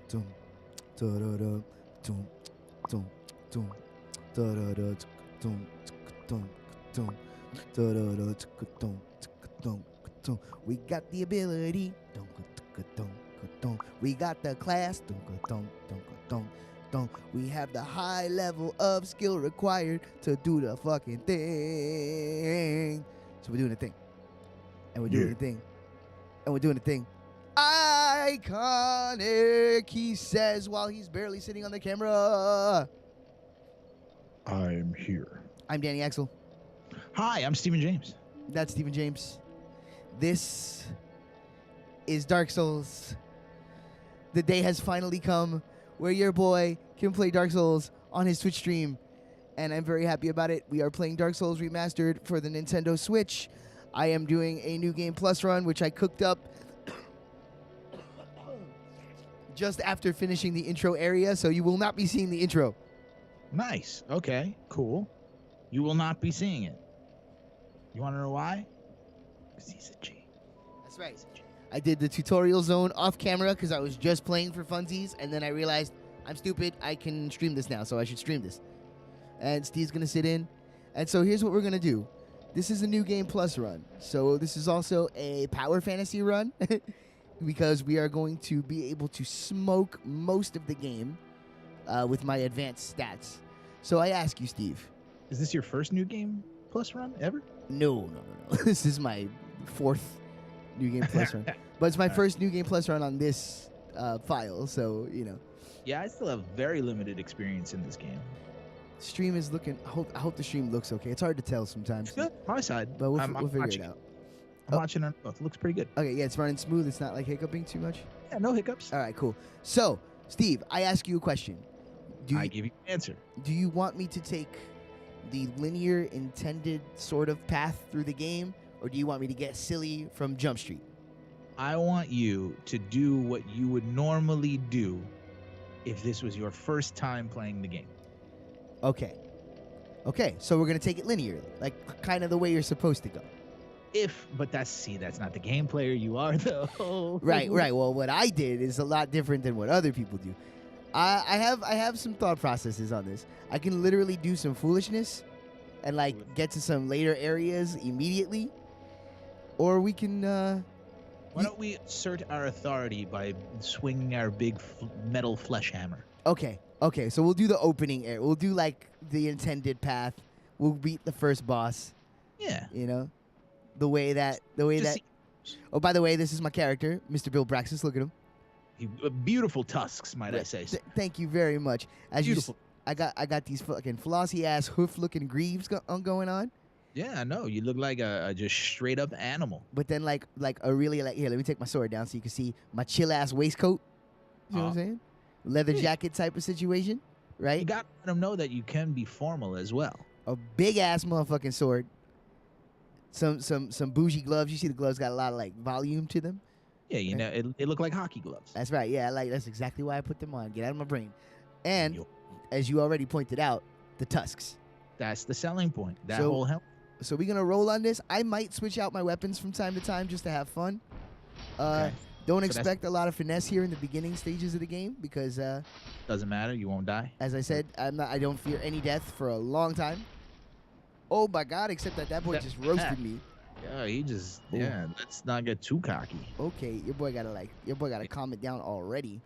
Dum, da da da, dum, dum, dum, da da da, dum, dum, dum, da da da, dum, dum, dum. We got the ability, dum, dum, dum. We got the class, dum, dum, dum, dum, dum. We have the high level of skill required to do the fucking thing. So we're doing the thing, and we're doing the thing, and we're doing the thing. Iconic, he says while he's barely sitting on the camera. I'm here. I'm Danny Axel. Hi, I'm Stephen James. That's Stephen James. This is Dark Souls. The day has finally come where your boy can play Dark Souls on his Twitch stream, and I'm very happy about it. We are playing Dark Souls Remastered for the Nintendo Switch. I am doing a New Game Plus run, which I cooked up just after finishing the intro area, so you will not be seeing the intro. Nice. Okay, cool. You will not be seeing it. You want to know why? Because he's a G. That's right. I did the tutorial zone off camera because I was just playing for funsies, and then I realized I'm stupid. I can stream this now, so I should stream this. And Steve's going to sit in. And so here's what we're going to do. This is a New Game Plus run. So this is also a Power Fantasy run because we are going to be able to smoke most of the game with my advanced stats. So I ask you, Steve. Is this your first New Game Plus run ever? No. This is my fourth New Game Plus run. But it's my first New Game Plus run on this file, so, you know. Yeah, I still have very limited experience in this game. Stream is looking... I hope the stream looks okay. It's hard to tell sometimes. It's good. My side. But we'll figure it out. I'm watching on both. It looks pretty good. Okay, yeah, it's running smooth. It's not, like, hiccuping too much? Yeah, no hiccups. All right, cool. So, Steve, I ask you a question. I give you an answer. Do you want me to take the linear intended sort of path through the game, or do you want me to get silly from Jump Street? I want you to do what you would normally do if this was your first time playing the game. Okay, so we're going to take it linearly, like kind of the way you're supposed to go. But that's not the game player you are, though. Right. Well, what I did is a lot different than what other people do. I have some thought processes on this. I can literally do some foolishness and like get to some later areas immediately, or we can. Why don't we assert our authority by swinging our big metal flesh hammer? Okay. So we'll do the opening area. We'll do like the intended path. We'll beat the first boss. Yeah. You know, the way that. Oh, by the way, this is my character, Mr. Bill Braxis. Look at him. Beautiful tusks, might I say. Thank you very much. Beautiful. I got these fucking flossy ass hoof looking greaves going on. Yeah, I know. You look like a just straight up animal. But then like a really here, let me take my sword down so you can see my chill ass waistcoat. You know what I'm saying? Leather jacket type of situation, right? You got to let them know that you can be formal as well. A big ass motherfucking sword. Some bougie gloves. You see the gloves got a lot of like volume to them. Yeah, you know, it looked like hockey gloves. That's right. Yeah, that's exactly why I put them on. Get out of my brain. And as you already pointed out, the tusks. That's the selling point. That whole helmet. So we're gonna roll on this. I might switch out my weapons from time to time just to have fun. Okay. Don't expect a lot of finesse here in the beginning stages of the game because doesn't matter. You won't die. As I said, I don't fear any death for a long time. Oh my God! Except that boy just roasted me. Yeah, let's not get too cocky. Okay, your boy gotta calm it down already.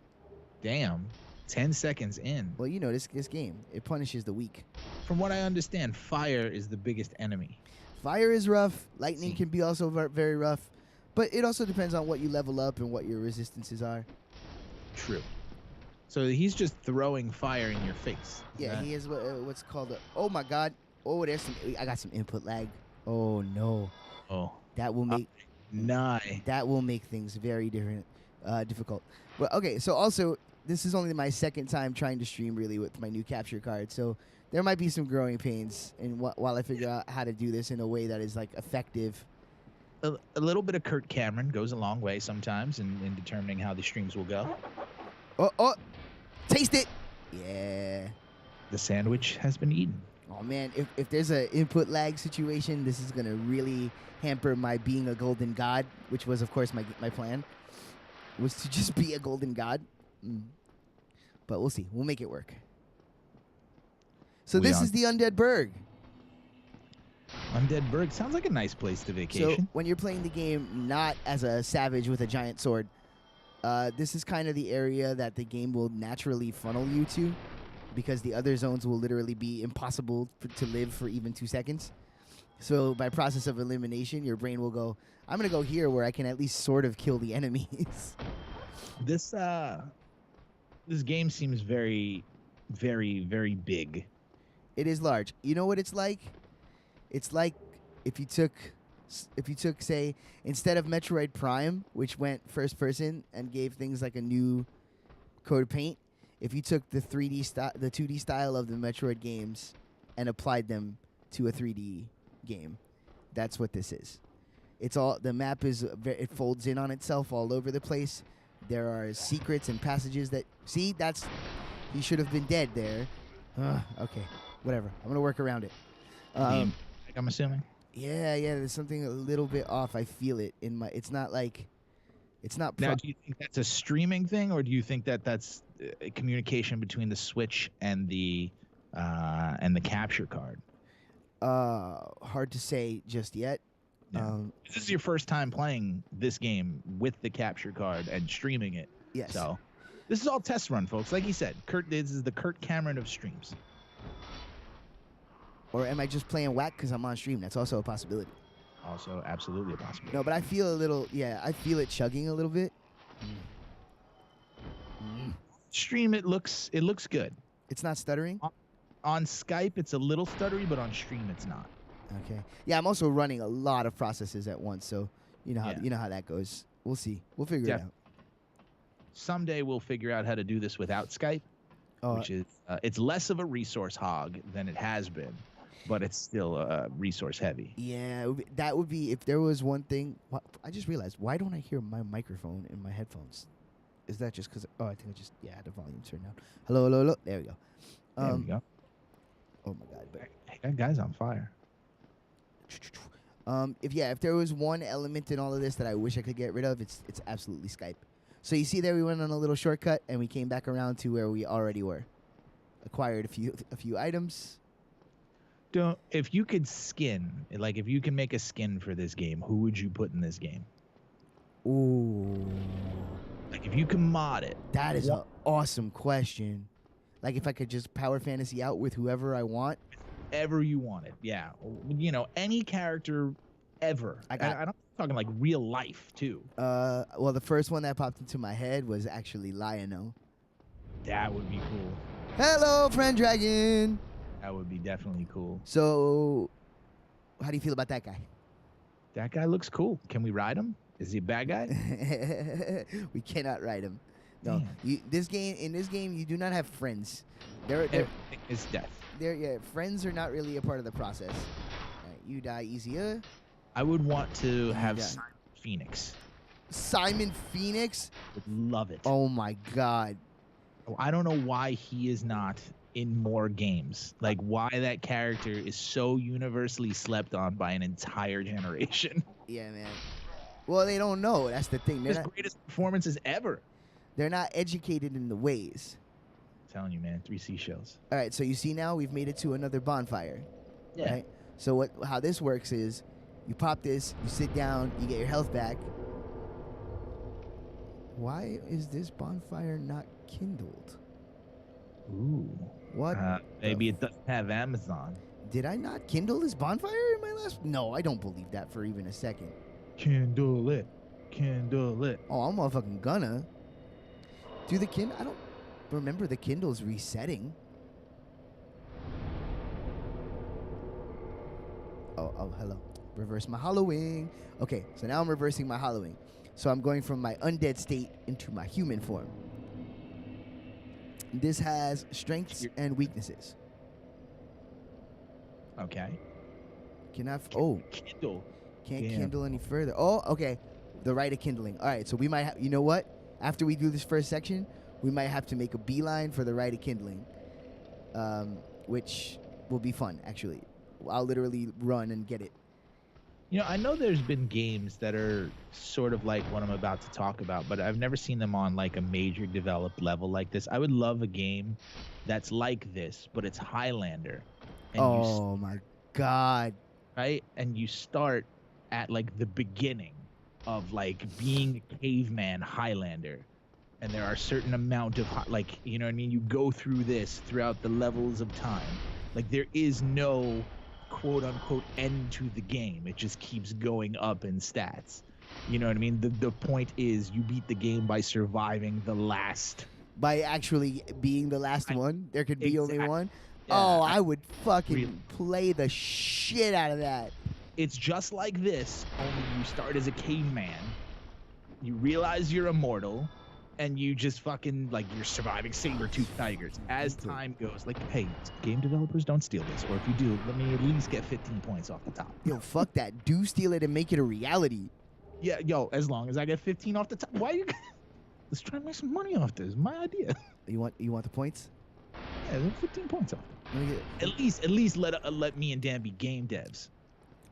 Damn. 10 seconds in. Well, you know, this game, it punishes the weak. From what I understand, fire is the biggest enemy. Fire is rough. Lightning can be also very rough. But it also depends on what you level up and what your resistances are. True. So he's just throwing fire in your face. Yeah, he is what's called oh my God. Oh, I got some input lag. Oh, no. Oh. That will make... That will make things very difficult. Well, okay, so also... This is only my second time trying to stream really with my new capture card, so there might be some growing pains while I figure out how to do this in a way that is like effective. A little bit of Kurt Cameron goes a long way sometimes in determining how the streams will go. Oh, taste it! Yeah. The sandwich has been eaten. Oh man, if there's an input lag situation, this is gonna really hamper my being a golden god, which was of course my plan, was to just be a golden god. But we'll see. We'll make it work. So We this are- is the Undead Burg. Undead Burg sounds like a nice place to vacation. So when you're playing the game not as a savage with a giant sword, this is kind of the area that the game will naturally funnel you to, because the other zones will literally be impossible to live for even 2 seconds. So by process of elimination, your brain will go, I'm going to go here where I can at least sort of kill the enemies. This game seems very, very, very big. It is large. You know what it's like? It's like if you took, say, instead of Metroid Prime, which went first person and gave things like a new coat of paint, if you took the 2D style of the Metroid games and applied them to a 3D game, that's what this is. It's all, the map is, it folds in on itself all over the place. There are secrets and passages that, see, that's, he should have been dead there. Okay, whatever. I'm gonna work around it. I'm assuming. Yeah, there's something a little bit off. I feel it in my, it's not like, it's not. Now, do you think that's a streaming thing, or do you think that that's a communication between the Switch and the capture card? Hard to say just yet. Yeah. This is your first time playing this game with the capture card and streaming it. Yes. So this is all test run, folks. Like he said, this is the Kurt Cameron of streams. Or am I just playing whack because I'm on stream? That's also a possibility. Also, absolutely a possibility. No, but I feel a little, I feel it chugging a little bit. Stream, it looks good. It's not stuttering? On Skype, it's a little stuttery, but on stream, it's not. Okay. Yeah, I'm also running a lot of processes at once, so you know how that goes. We'll see. We'll figure it out. Someday we'll figure out how to do this without Skype, which is it's less of a resource hog than it has been, but it's still resource heavy. Yeah, that would be, if there was one thing. I just realized, why don't I hear my microphone in my headphones? Is that just because? Oh, I think I just had the volume turned down. Hello, hello, hello. There we go. There we go. Oh my God! But that guy's on fire. If there was one element in all of this that I wish I could get rid of, it's absolutely Skype. So you see there, we went on a little shortcut and we came back around to where we already were. Acquired a few items. If you could skin, like if you can make a skin for this game, who would you put in this game? Ooh. Like if you can mod it. That is an awesome question. Like if I could just power fantasy out with whoever I want. Ever you wanted, yeah. You know, any character ever. I'm talking like real life too. Well, the first one that popped into my head was actually Lionel. That would be cool. Hello, friend dragon. That would be definitely cool. So, how do you feel about that guy? That guy looks cool. Can we ride him? Is he a bad guy? We cannot ride him. No, in this game, you do not have friends. Everything is death. Friends are not really a part of the process. Right, you die easier. I would want to have Simon Phoenix. Simon Phoenix? Would love it. Oh my God. I don't know why he is not in more games. Like why that character is so universally slept on by an entire generation. Yeah, man. Well, they don't know. That's the thing. His greatest performances ever. They're not educated in the ways. I'm telling you, man. 3 seashells. All right, so you see now we've made it to another bonfire. Yeah. Right? So how this works is you pop this, you sit down, you get your health back. Why is this bonfire not kindled? Ooh. What? Maybe it doesn't have Amazon. Did I not kindle this bonfire in my last? No, I don't believe that for even a second. Kindle it. Kindle it. Oh, I'm motherfucking gonna. Do the Kindle? I don't remember the Kindles resetting. Oh, hello. Reverse my hollowing. Okay, so now I'm reversing my hollowing. So I'm going from my undead state into my human form. This has strengths and weaknesses. Okay. Kindle. Can't Damn. kindle any further. Oh, okay. The rite of kindling. All right, so we might have, you know what? After we do this first section, we might have to make a beeline for the rite of kindling, which will be fun, actually. I'll literally run and get it. I know there's been games that are sort of like what I'm about to talk about, but I've never seen them on like a major developed level like this. I would love a game that's like this, but it's Highlander. And Oh my God. right? And you start at like the beginning of like being a caveman Highlander. And there are a certain amount of like, you know what I mean? You go through this throughout the levels of time. Like there is no quote unquote end to the game. It just keeps going up in stats. You know what I mean? The point is you beat the game by surviving the last. By actually being the last one, there could be only one. Yeah, oh, I would fucking play the shit out of that. It's just like this, only you start as a caveman. You realize you're immortal. And you just fucking, like, you're surviving saber-toothed tigers. As time goes, like, hey, game developers, don't steal this. Or if you do, let me at least get 15 points off the top. Yo, fuck that. Do steal it and make it a reality. Yeah, yo, as long as I get 15 off the top. Why you... Let's try to make some money off this. My idea. You want the points? Yeah, 15 points off. At least let me and Dan be game devs.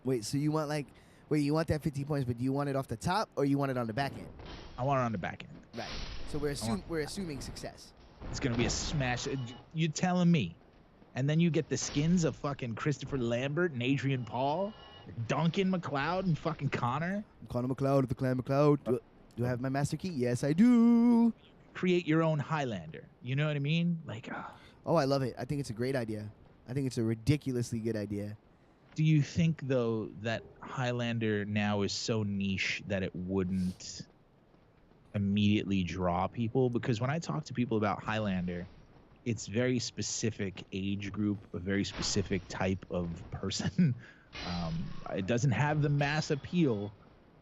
Wait, so you want, like... Wait, you want that 15 points, but do you want it off the top or you want it on the back end? I want it on the back end. Right. So we're assuming success. It's gonna be a smash. You're telling me, and then you get the skins of fucking Christopher Lambert and Adrian Paul, Duncan MacLeod and fucking Connor. I'm Connor MacLeod of the Clan MacLeod. Do I have my master key? Yes, I do. Create your own Highlander. You know what I mean? Like. Oh, I love it. I think it's a great idea. I think it's a ridiculously good idea. Do you think though that Highlander now is so niche that it wouldn't immediately draw people? Because when I talk to people about Highlander, it's very specific age group, a very specific type of person. It doesn't have the mass appeal,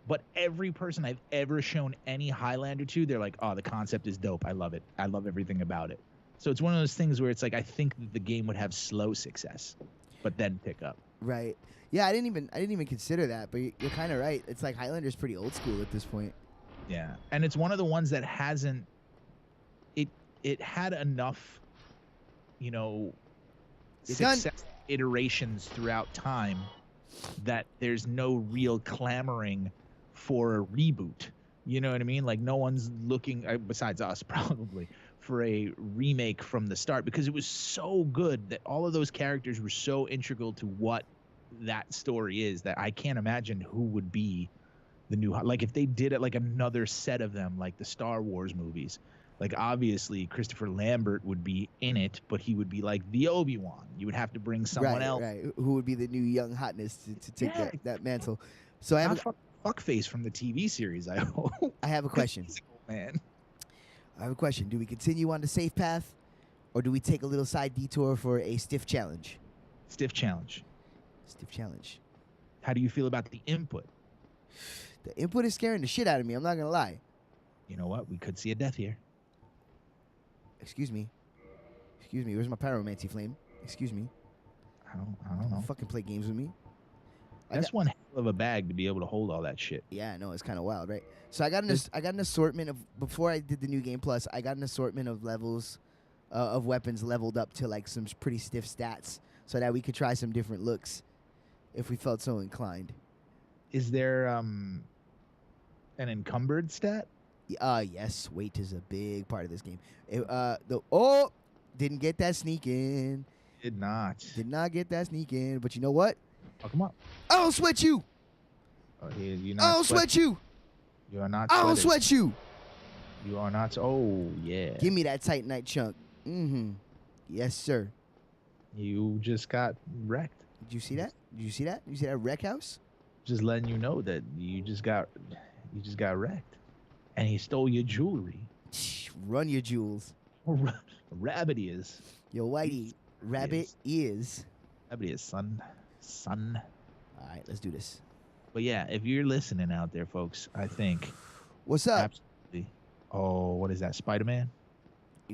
but every person I've ever shown any Highlander to, they're like, oh, the concept is dope. I love it. I love everything about it. So it's one of those things where it's like, I think that the game would have slow success, but then pick up. Right. Yeah, I didn't even consider that, but you're kind of right. It's like Highlander's pretty old school at this point. Yeah, and it's one of the ones that hasn't. It had enough, success iterations throughout time that there's no real clamoring for a reboot. You know what I mean? Like no one's looking, besides us probably, for a remake from the start because it was so good that all of those characters were so integral to what that story is that I can't imagine who would be the new, like if they did it like another set of them, like the Star Wars movies, like obviously Christopher Lambert would be in it, but he would be like the Obi-Wan. You would have to bring someone else. Right. Who would be the new young hotness to take that mantle. So I have fuckface from the TV series, I hope. I have a question. Man. I have a question. Do we continue on the safe path or do we take a little side detour for a stiff challenge? Stiff challenge. Stiff challenge. How do you feel about the input? The input is scaring the shit out of me. I'm not going to lie. You know what? We could see a death here. Excuse me. Where's my pyromancy flame? Excuse me. I don't know. Don't fucking play games with me. That's one hell of a bag to be able to hold all that shit. Yeah, I know. It's kind of wild, right? So I got an assortment of, before I did the new game plus, I got an assortment of levels of weapons leveled up to like some pretty stiff stats so that we could try some different looks if we felt so inclined. Is there an encumbered stat? Yes, weight is a big part of this game. Didn't get that sneak in. Did not get that sneak in, but you know what? Fuck him up. I don't sweat you. Oh, I don't sweat you. You are not. I don't sweat you. You are not. Oh yeah. Give me that Titanite chunk. Mm-hmm. Yes, sir. You just got wrecked. Did you see that? You see that wreck house? Just letting you know that you just got wrecked, and he stole your jewelry. Run your jewels. Rabbit ears. Yo, Whitey. Rabbit ears. Rabbit ears, son. All right, let's do this. But yeah, if you're listening out there, folks, I think. What's up? Absolutely. Oh, what is that? Spider-Man?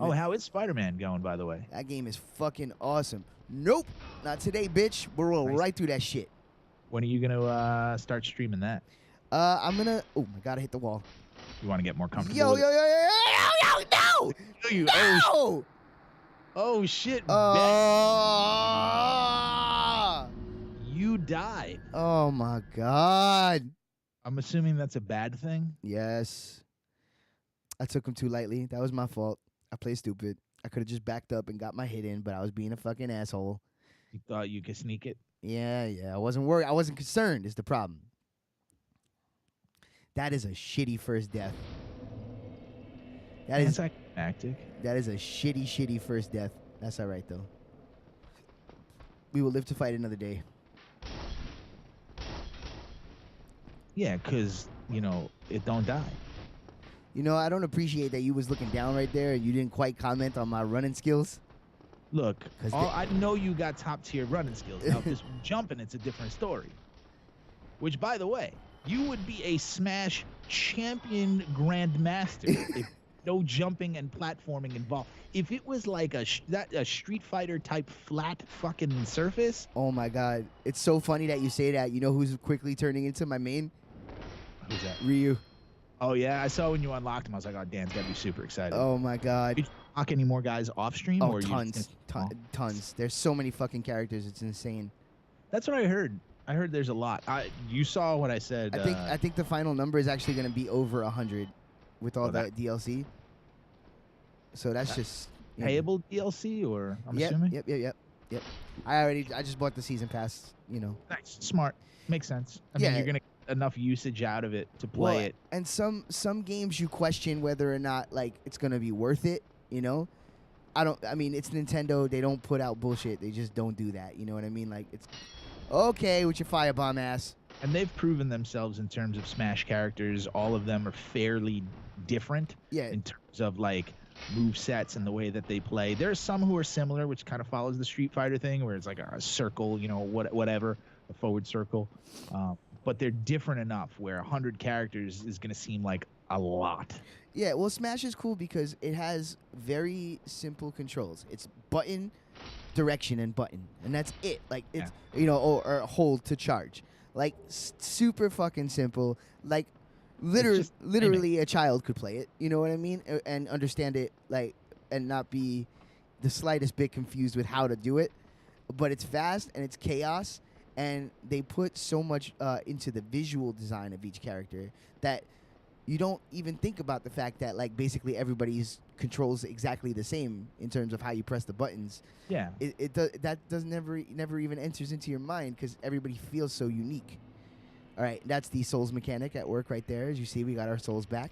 Oh, how is Spider-Man going, by the way? That game is fucking awesome. Nope, not today, bitch. We're rolling right through that shit. When are you gonna start streaming that? I'm gonna. Oh my god, I hit the wall. You want to get more comfortable? Yo, no! No! Oh shit! You died. Oh my god. I'm assuming that's a bad thing. Yes. I took him too lightly. That was my fault. I played stupid. I could have just backed up and got my hit in, but I was being a fucking asshole. You thought you could sneak it? Yeah. I wasn't worried. I wasn't concerned is the problem. That is a shitty first death. That's anticlimactic. That is a shitty first death. That's all right, though. We will live to fight another day. Yeah, because, it don't die. I don't appreciate that you was looking down right there and you didn't quite comment on my running skills. Look, I know you got top-tier running skills. Now, if this jumping, it's a different story. Which, by the way, you would be a Smash champion grandmaster if no jumping and platforming involved. If it was like a Street Fighter type flat fucking surface. Oh my god, it's so funny that you say that. You know who's quickly turning into my main? Who's that? Ryu. Oh yeah, I saw when you unlocked him. I was like, oh, Dan's gotta be super excited. Oh my god. Did you unlock any more guys off stream? Oh, or tons. There's so many fucking characters. It's insane. That's what I heard. I heard there's a lot. You saw what I said. I think the final number is actually going to be over 100 with all that DLC. So that's just payable DLC, or I'm assuming. Yep. I just bought the season pass. Nice, smart, makes sense. I mean, you're gonna get enough usage out of it to play it. And some games you question whether or not like it's gonna be worth it. I mean, it's Nintendo. They don't put out bullshit. They just don't do that. You know what I mean? Like it's okay with your firebomb ass. And they've proven themselves in terms of Smash characters. All of them are fairly different. Yeah. In terms of like move sets and the way that they play. There's some who are similar, which kind of follows the Street Fighter thing, where it's like a circle, whatever, a forward circle. But they're different enough where 100 characters is going to seem like a lot. Yeah, well, Smash is cool because it has very simple controls. It's button, direction, and button, and that's it. Like it's or hold to charge. Like super fucking simple. Like literally a child could play it. You know what I mean? And understand it and not be the slightest bit confused with how to do it. But it's fast and it's chaos, and they put so much into the visual design of each character that you don't even think about the fact that like basically everybody's controls exactly the same in terms of how you press the buttons. Yeah. That never even enters into your mind because everybody feels so unique. All right, that's the Souls mechanic at work right there. As you see, we got our Souls back.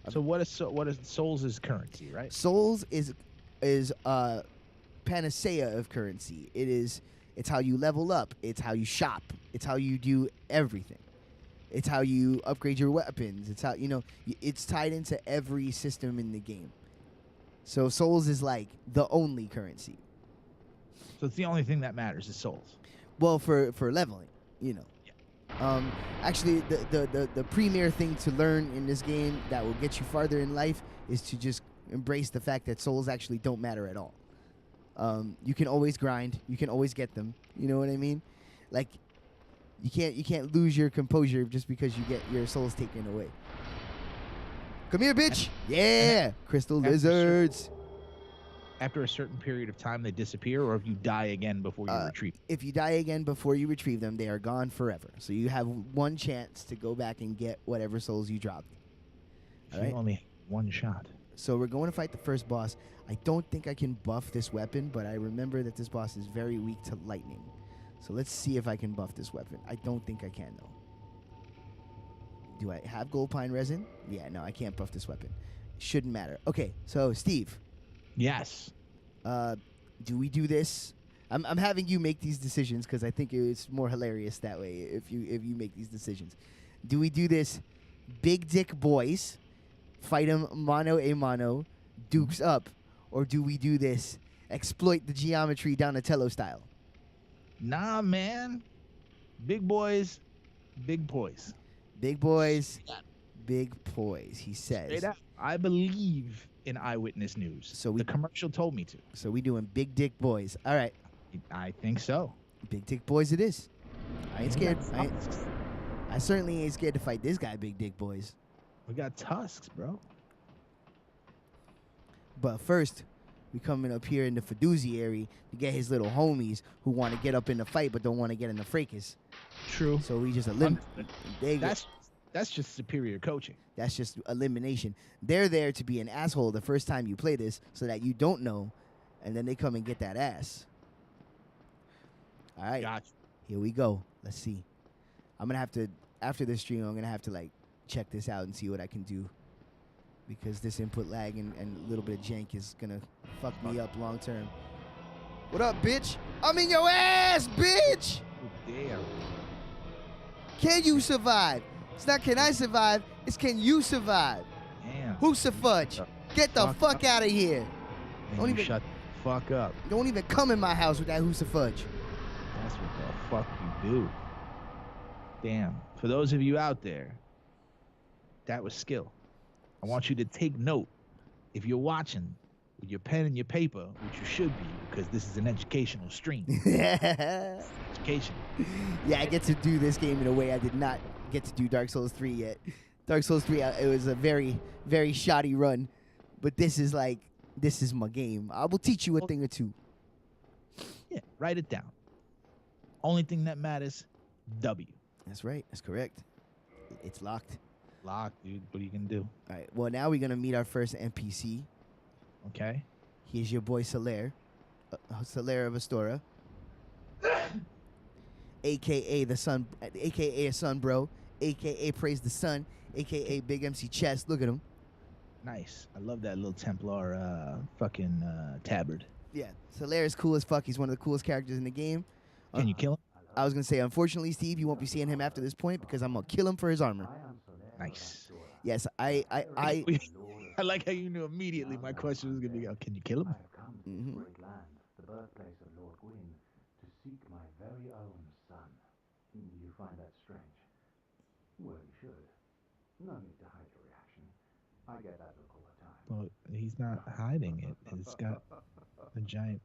So what is Souls is currency, right? Souls is panacea of currency. It's how you level up. It's how you shop. It's how you do everything. It's how you upgrade your weapons. It's how it's tied into every system in the game. So Souls is like the only currency. So it's the only thing that matters is Souls. Well, for leveling, Actually, the premier thing to learn in this game that will get you farther in life is to just embrace the fact that souls actually don't matter at all. You can always grind. You can always get them. You know what I mean? Like, you can't lose your composure just because you get your souls taken away. Come here, bitch! Yeah! Crystal lizards! After a certain period of time, they disappear, or if you die again before you retrieve them? If you die again before you retrieve them, they are gone forever. So you have one chance to go back and get whatever souls you dropped. So you only have one shot. So we're going to fight the first boss. I don't think I can buff this weapon, but I remember that this boss is very weak to lightning. So let's see if I can buff this weapon. I don't think I can, though. Do I have gold pine resin? Yeah, no, I can't buff this weapon. Shouldn't matter. Okay, so Steve. Yes. Do we do this? I'm having you make these decisions because I think it's more hilarious that way if you make these decisions. Do we do this big dick boys, fight them mano a mano, dukes up, or do we do this exploit the geometry Donatello style? Nah, man. Big boys, big poise. Big boys, big poise, he says. Straight up. I believe in eyewitness news. So the commercial told me to. So we doing big dick boys. All right. I think so. Big dick boys it is. I ain't scared. I certainly ain't scared to fight this guy, big dick boys. We got tusks, bro. But first, we coming up here in the Fiduciary to get his little homies who want to get up in the fight but don't want to get in the fracas. True. So we just Understood. eliminate. That's just superior coaching. That's just elimination. They're there to be an asshole the first time you play this so that you don't know, and then they come and get that ass. All right. Gotcha. Here we go. Let's see. I'm going to have to, after this stream, I'm going to have to, like, check this out and see what I can do. Because this input lag and a little bit of jank is going to fuck me up long term. What up, bitch? I'm in your ass, bitch! Oh, damn. Can you survive? It's not can I survive, it's can you survive. Damn. Hoosa fudge. Get the fuck out of here. Don't even shut the fuck up. Don't even come in my house with that hoosa fudge. That's what the fuck you do. Damn. For those of you out there, that was skill. I want you to take note. If you're watching with your pen and your paper, which you should be, because this is an educational stream. Education. Yeah, I get to do this game in a way I did not get to do Dark Souls 3 yet. Dark Souls 3, it was a very, very shoddy run. But this is my game. I will teach you a thing or two. Yeah, write it down. Only thing that matters, W. That's right. That's correct. It's locked. Locked, dude. What are you going to do? All right. Well, now we're going to meet our first NPC. Okay. Here's your boy Solaire. Solaire of Astora. A.K.A. the sun, A.K.A. a sun bro. A.K.A. Praise the Sun. A.K.A. Big MC Chest. Look at him. Nice. I love that little Templar fucking tabard. Yeah. Solaire is cool as fuck. He's one of the coolest characters in the game. Can you kill him? I was going to say, unfortunately, Steve, you won't be seeing him after this point because I'm going to kill him for his armor. Nice. Yes, I I like how you knew immediately my question was going to be, can you kill him? Mm-hmm. The birthplace of Lord Gwyn, to seek my very own son. You find that strange? Well, you should. No need to hide your reaction. I get that look all the time. Well, he's not hiding it. It's got a giant...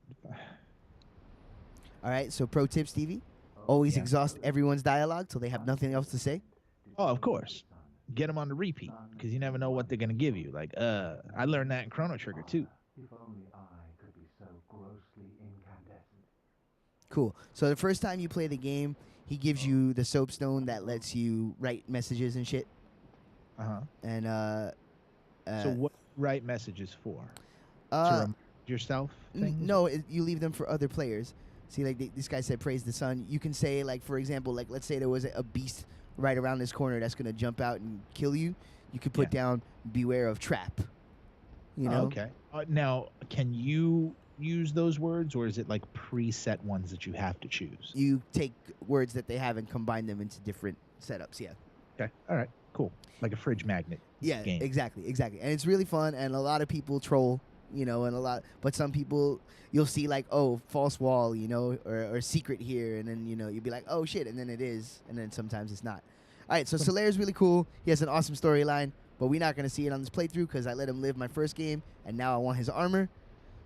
All right, so pro tip, Stevie. Always Yeah. exhaust everyone's dialogue till they have nothing else to say. Oh, of course. Get them on the repeat, because you never know what they're going to give you. Like, I learned that in Chrono Trigger, too. If only I could be so grossly incandescent. Cool. So the first time you play the game, he gives you the soapstone that lets you write messages and shit. Uh-huh. And So what write messages for? To remind yourself things? no, you leave them for other players. See, like this guy said, praise the sun. You can say, like, for example, like, let's say there was a beast right around this corner that's going to jump out and kill you. You could put down, beware of trap. You know? Okay. Now, can you use those words, or is it like preset ones that you have to choose? You take words that they have and combine them into different setups, yeah. Okay. All right. Cool. Like a fridge magnet. Yeah, game. exactly. And it's really fun, and a lot of people troll, you know, but some people, you'll see like, oh, false wall, you know, or secret here, and then, you know, you'll be like, oh, shit, and then it is, and then sometimes it's not. All right, so Solaire is really cool. He has an awesome storyline, but we're not going to see it on this playthrough because I let him live my first game, and now I want his armor.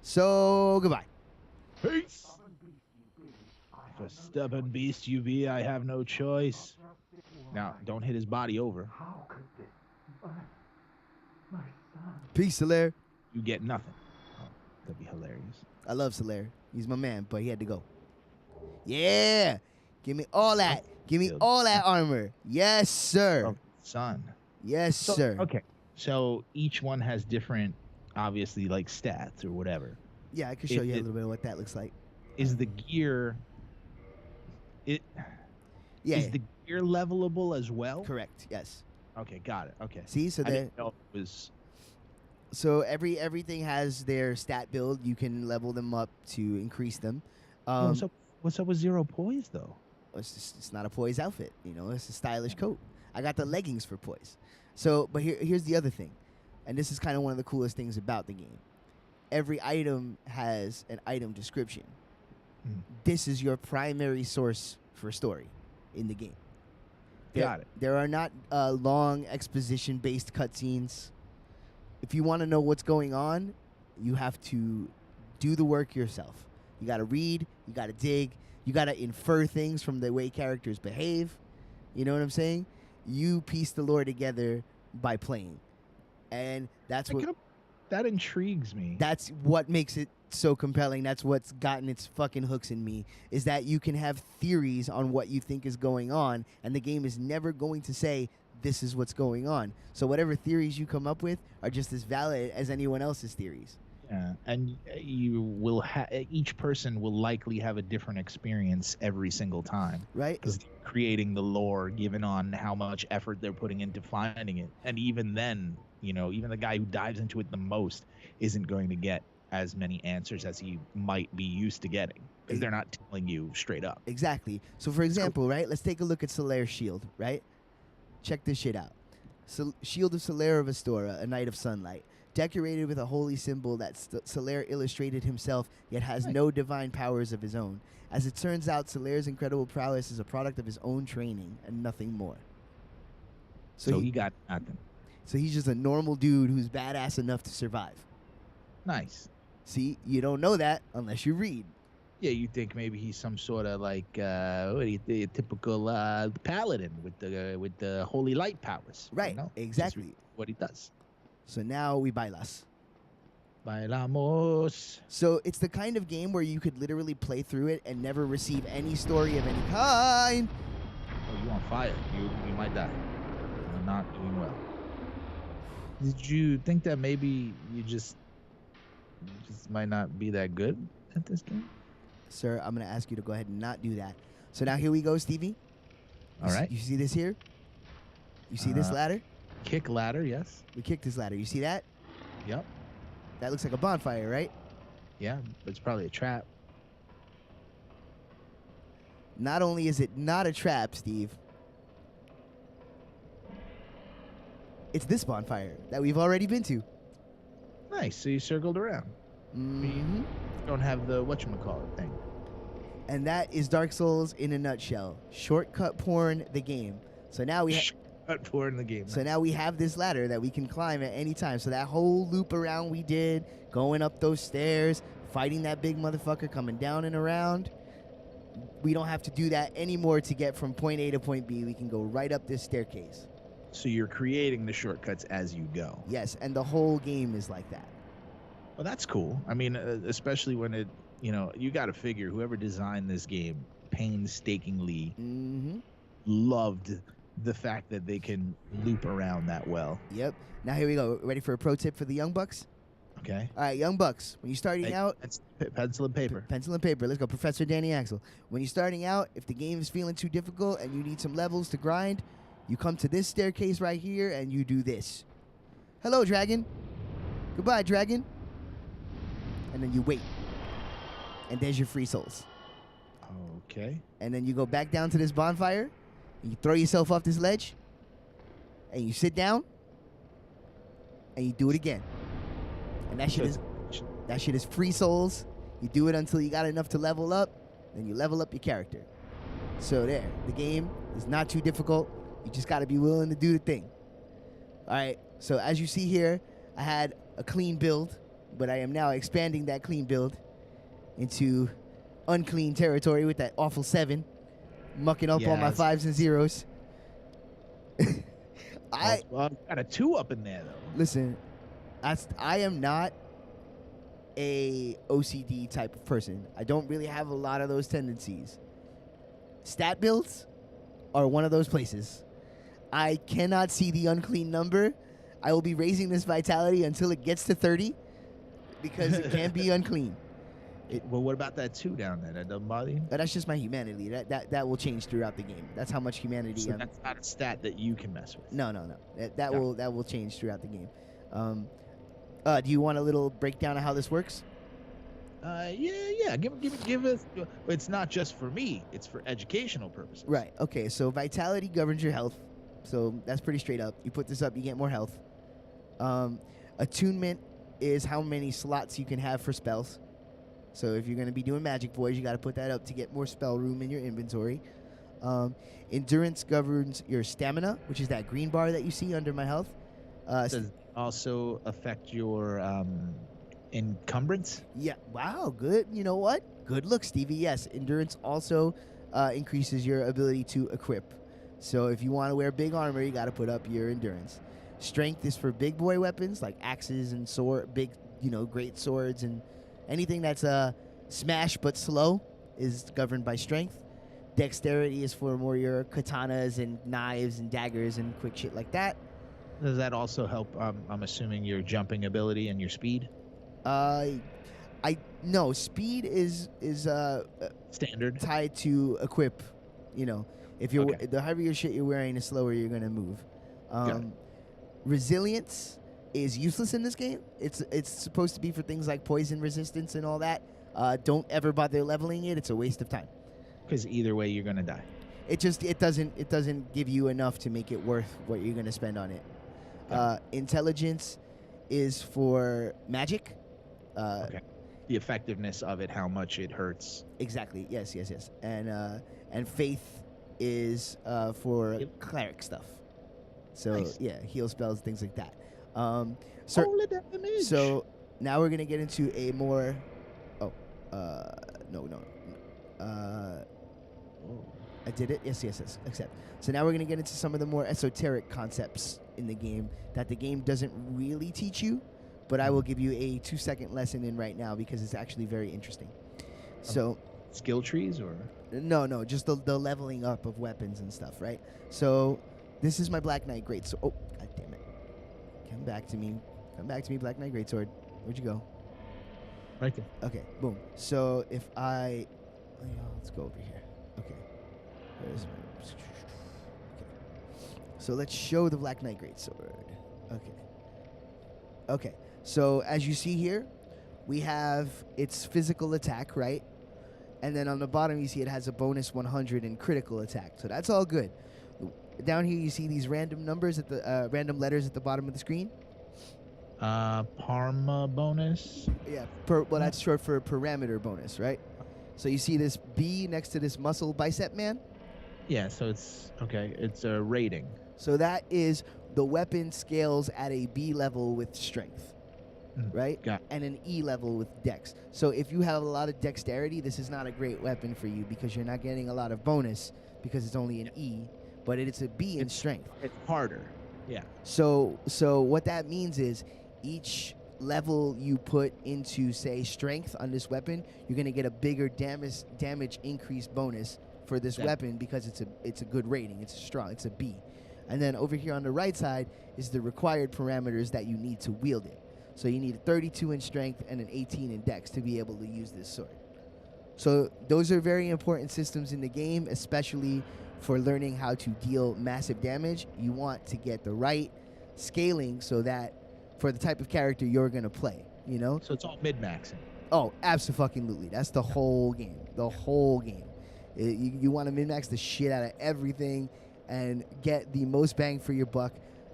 So, goodbye. Peace. For stubborn beast you be, I have no choice. Now, don't hit his body over. How could this? My son. Peace, Solaire. You get nothing. Oh, that'd be hilarious. I love Solaire. He's my man, but he had to go. Yeah. Give me all that. Give me all that armor. Yes, sir. Oh, son. Yes, sir. Okay. So each one has different, obviously, like stats or whatever. Yeah, I could show you a little bit of what that looks like. Is the gear... Is the gear levelable as well? Correct. Yes. Okay, got it. Okay. See, so I didn't know it was... So everything has their stat build. You can level them up to increase them. What's up with zero poise though? It's not a poise outfit, you know. It's a stylish coat. I got the leggings for poise. So, but here's the other thing, and this is kind of one of the coolest things about the game. Every item has an item description. This is your primary source for story in the game. Got it. There are not long exposition-based cutscenes. If you want to know what's going on, you have to do the work yourself. You got to read, you got to dig, you got to infer things from the way characters behave. You know what I'm saying? You piece the lore together by playing. And that's what... that intrigues me. That's what makes it so compelling. That's what's gotten its fucking hooks in me, is that you can have theories on what you think is going on, and the game is never going to say this is what's going on. So whatever theories you come up with are just as valid as anyone else's theories. Yeah, and you will each person will likely have a different experience every single time, Right? because creating the lore, given on how much effort they're putting into finding it, and even then, even the guy who dives into it the most isn't going to get as many answers as he might be used to getting, because they're not telling you straight up. Exactly. So for example, right, let's take a look at Solaire's shield, right? Check this shit out. Shield of Solaire of Astora, a knight of sunlight. Decorated with a holy symbol that Solaire illustrated himself, yet has no divine powers of his own. As it turns out, Solaire's incredible prowess is a product of his own training and nothing more. So he got nothing. So he's just a normal dude who's badass enough to survive. Nice. See, you don't know that unless you read. Yeah, you think maybe he's some sort of typical paladin with the holy light powers. Right, exactly. What he does. So now we bailas. Bailamos. So it's the kind of game where you could literally play through it and never receive any story of any kind. Oh, you on fire. You might die. You're not doing well. Did you think that maybe you just might not be that good at this game? Sir, I'm going to ask you to go ahead and not do that. So now here we go, Stevie. All right. You see this here? You see this ladder? Kick ladder, yes. We kicked this ladder. You see that? Yep. That looks like a bonfire, right? Yeah, but it's probably a trap. Not only is it not a trap, Steve, it's this bonfire that we've already been to. Nice. So you circled around. Mm-hmm. You don't have the whatchamacallit thing. And that is Dark Souls in a nutshell. Shortcut porn, the game. So now we Shortcut porn, the game. So now we have this ladder that we can climb at any time. So that whole loop around we did, going up those stairs, fighting that big motherfucker, coming down and around, we don't have to do that anymore to get from point A to point B. We can go right up this staircase. So you're creating the shortcuts as you go. Yes, and the whole game is like that. Well, that's cool. I mean, especially when it, you got to figure whoever designed this game painstakingly loved the fact that they can loop around that well. Yep. Now here we go. Ready for a pro tip for the young bucks? Okay. All right, young bucks. When you're starting out, pencil and paper. Pencil and paper. Let's go, Professor Danny Axel. When you're starting out, if the game is feeling too difficult and you need some levels to grind, you come to this staircase right here and you do this. Hello, dragon. Goodbye, dragon. And then you wait. And there's your free souls. Okay. And then you go back down to this bonfire, and you throw yourself off this ledge, and you sit down, and you do it again. And that shit is free souls. You do it until you got enough to level up, then you level up your character. So there, the game is not too difficult. You just got to be willing to do the thing. All right, so as you see here, I had a clean build, but I am now expanding that clean build into unclean territory with that awful 7, mucking up all my 5s and 0s. I got a 2 up in there, though. Listen, I am not a OCD type of person. I don't really have a lot of those tendencies. Stat builds are one of those places. I cannot see the unclean number. I will be raising this vitality until it gets to 30 because it can't be unclean. Well, what about that 2 down there? That doesn't bother you? That's just my humanity. That will change throughout the game. That's how much humanity. So that's not a stat that you can mess with. No. That will change throughout the game. Do you want a little breakdown of how this works? Yeah. Give us. It's not just for me. It's for educational purposes. Right. Okay. So vitality governs your health. So that's pretty straight up. You put this up, you get more health. Attunement is how many slots you can have for spells. So if you're going to be doing Magic Boys, you got to put that up to get more spell room in your inventory. Endurance governs your stamina, which is that green bar that you see under my health. Does it also affect your encumbrance? Yeah. Wow. Good. You know what? Good look, Stevie. Yes. Endurance also increases your ability to equip. So if you want to wear big armor, you got to put up your endurance. Strength is for big boy weapons like axes and big, great swords, and anything that's smash but slow is governed by strength. Dexterity is for more your katanas and knives and daggers and quick shit like that. Does that also help? I'm assuming your jumping ability and your speed. No, speed is Standard. tied to equip. If you're the heavier shit you're wearing, the slower you're gonna move. Resilience is useless in this game. It's supposed to be for things like poison resistance and all that. Don't ever bother leveling it. It's a waste of time. Because either way, you're gonna die. It doesn't give you enough to make it worth what you're gonna spend on it. Intelligence is for magic. The effectiveness of it, how much it hurts. Exactly. Yes. And faith is for cleric stuff. So Nice. heal spells, things like that. Holy damage. So now we're gonna get into a more. No. I did it. Yes. Accept. So now we're gonna get into some of the more esoteric concepts in the game that the game doesn't really teach you, but I will give you a 2-second lesson in right now because it's actually very interesting. So. Skill trees or? No, just the leveling up of weapons and stuff, right? So this is my Black Knight Greatsword. Oh, god damn it. Come back to me, Black Knight Greatsword. Where'd you go? Right there. Okay, boom. So if let's go over here. Okay. Okay. So let's show the Black Knight Greatsword. Okay. So as you see here, we have its physical attack, right? And then on the bottom, you see it has a bonus 100 in critical attack. So that's all good. Down here, you see these random numbers random letters at the bottom of the screen. Parma bonus. Yeah. That's short for parameter bonus, right? So you see this B next to this muscle bicep man. Yeah. So it's okay. It's a rating. So that is the weapon scales at a B level with strength. Right? And an E level with dex. So if you have a lot of dexterity, this is not a great weapon for you because you're not getting a lot of bonus because it's only an E, but it's a B in strength. It's harder. Yeah. So what that means is each level you put into, say, strength on this weapon, you're going to get a bigger damage increase bonus for this weapon because it's a good rating. It's a B. And then over here on the right side is the required parameters that you need to wield it. So you need a 32 in strength and an 18 in dex to be able to use this sword. So those are very important systems in the game, especially for learning how to deal massive damage. You want to get the right scaling so that for the type of character you're going to play, So it's all mid-maxing. Oh, absolutely. That's the whole game. The whole game. You want to min-max the shit out of everything and get the most bang for your buck.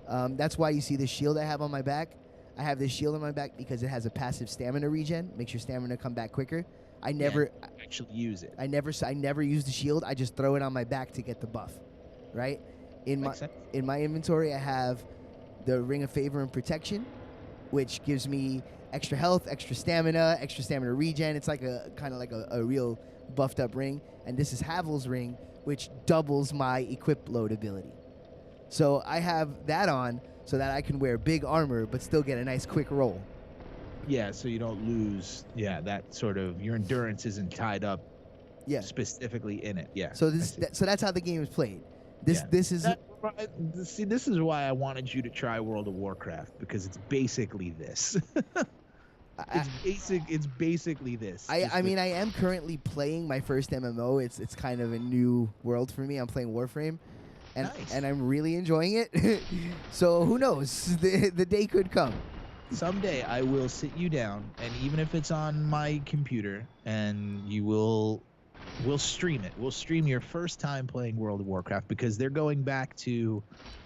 That's why you see the shield I have on my back. I have this shield on my back because it has a passive stamina regen, makes your stamina come back quicker. I never actually use it. I never use the shield. I just throw it on my back to get the buff, right? In my inventory, I have the Ring of Favor and Protection, which gives me extra health, extra stamina regen. It's like a real buffed up ring. And this is Havel's ring, which doubles my equip load ability. So I have that on so that I can wear big armor but still get a nice quick roll. Yeah, so you don't lose. Yeah, that sort of your endurance isn't tied up. Yeah. Specifically in it. Yeah. So that's how the game is played. This is why I wanted you to try World of Warcraft because it's basically this. It's basically this. I mean, I am currently playing my first MMO. It's kind of a new world for me. I'm playing Warframe. And I'm really enjoying it. So who knows? The day could come. Someday I will sit you down, and even if it's on my computer, and we'll stream it. We'll stream your first time playing World of Warcraft because they're going back to.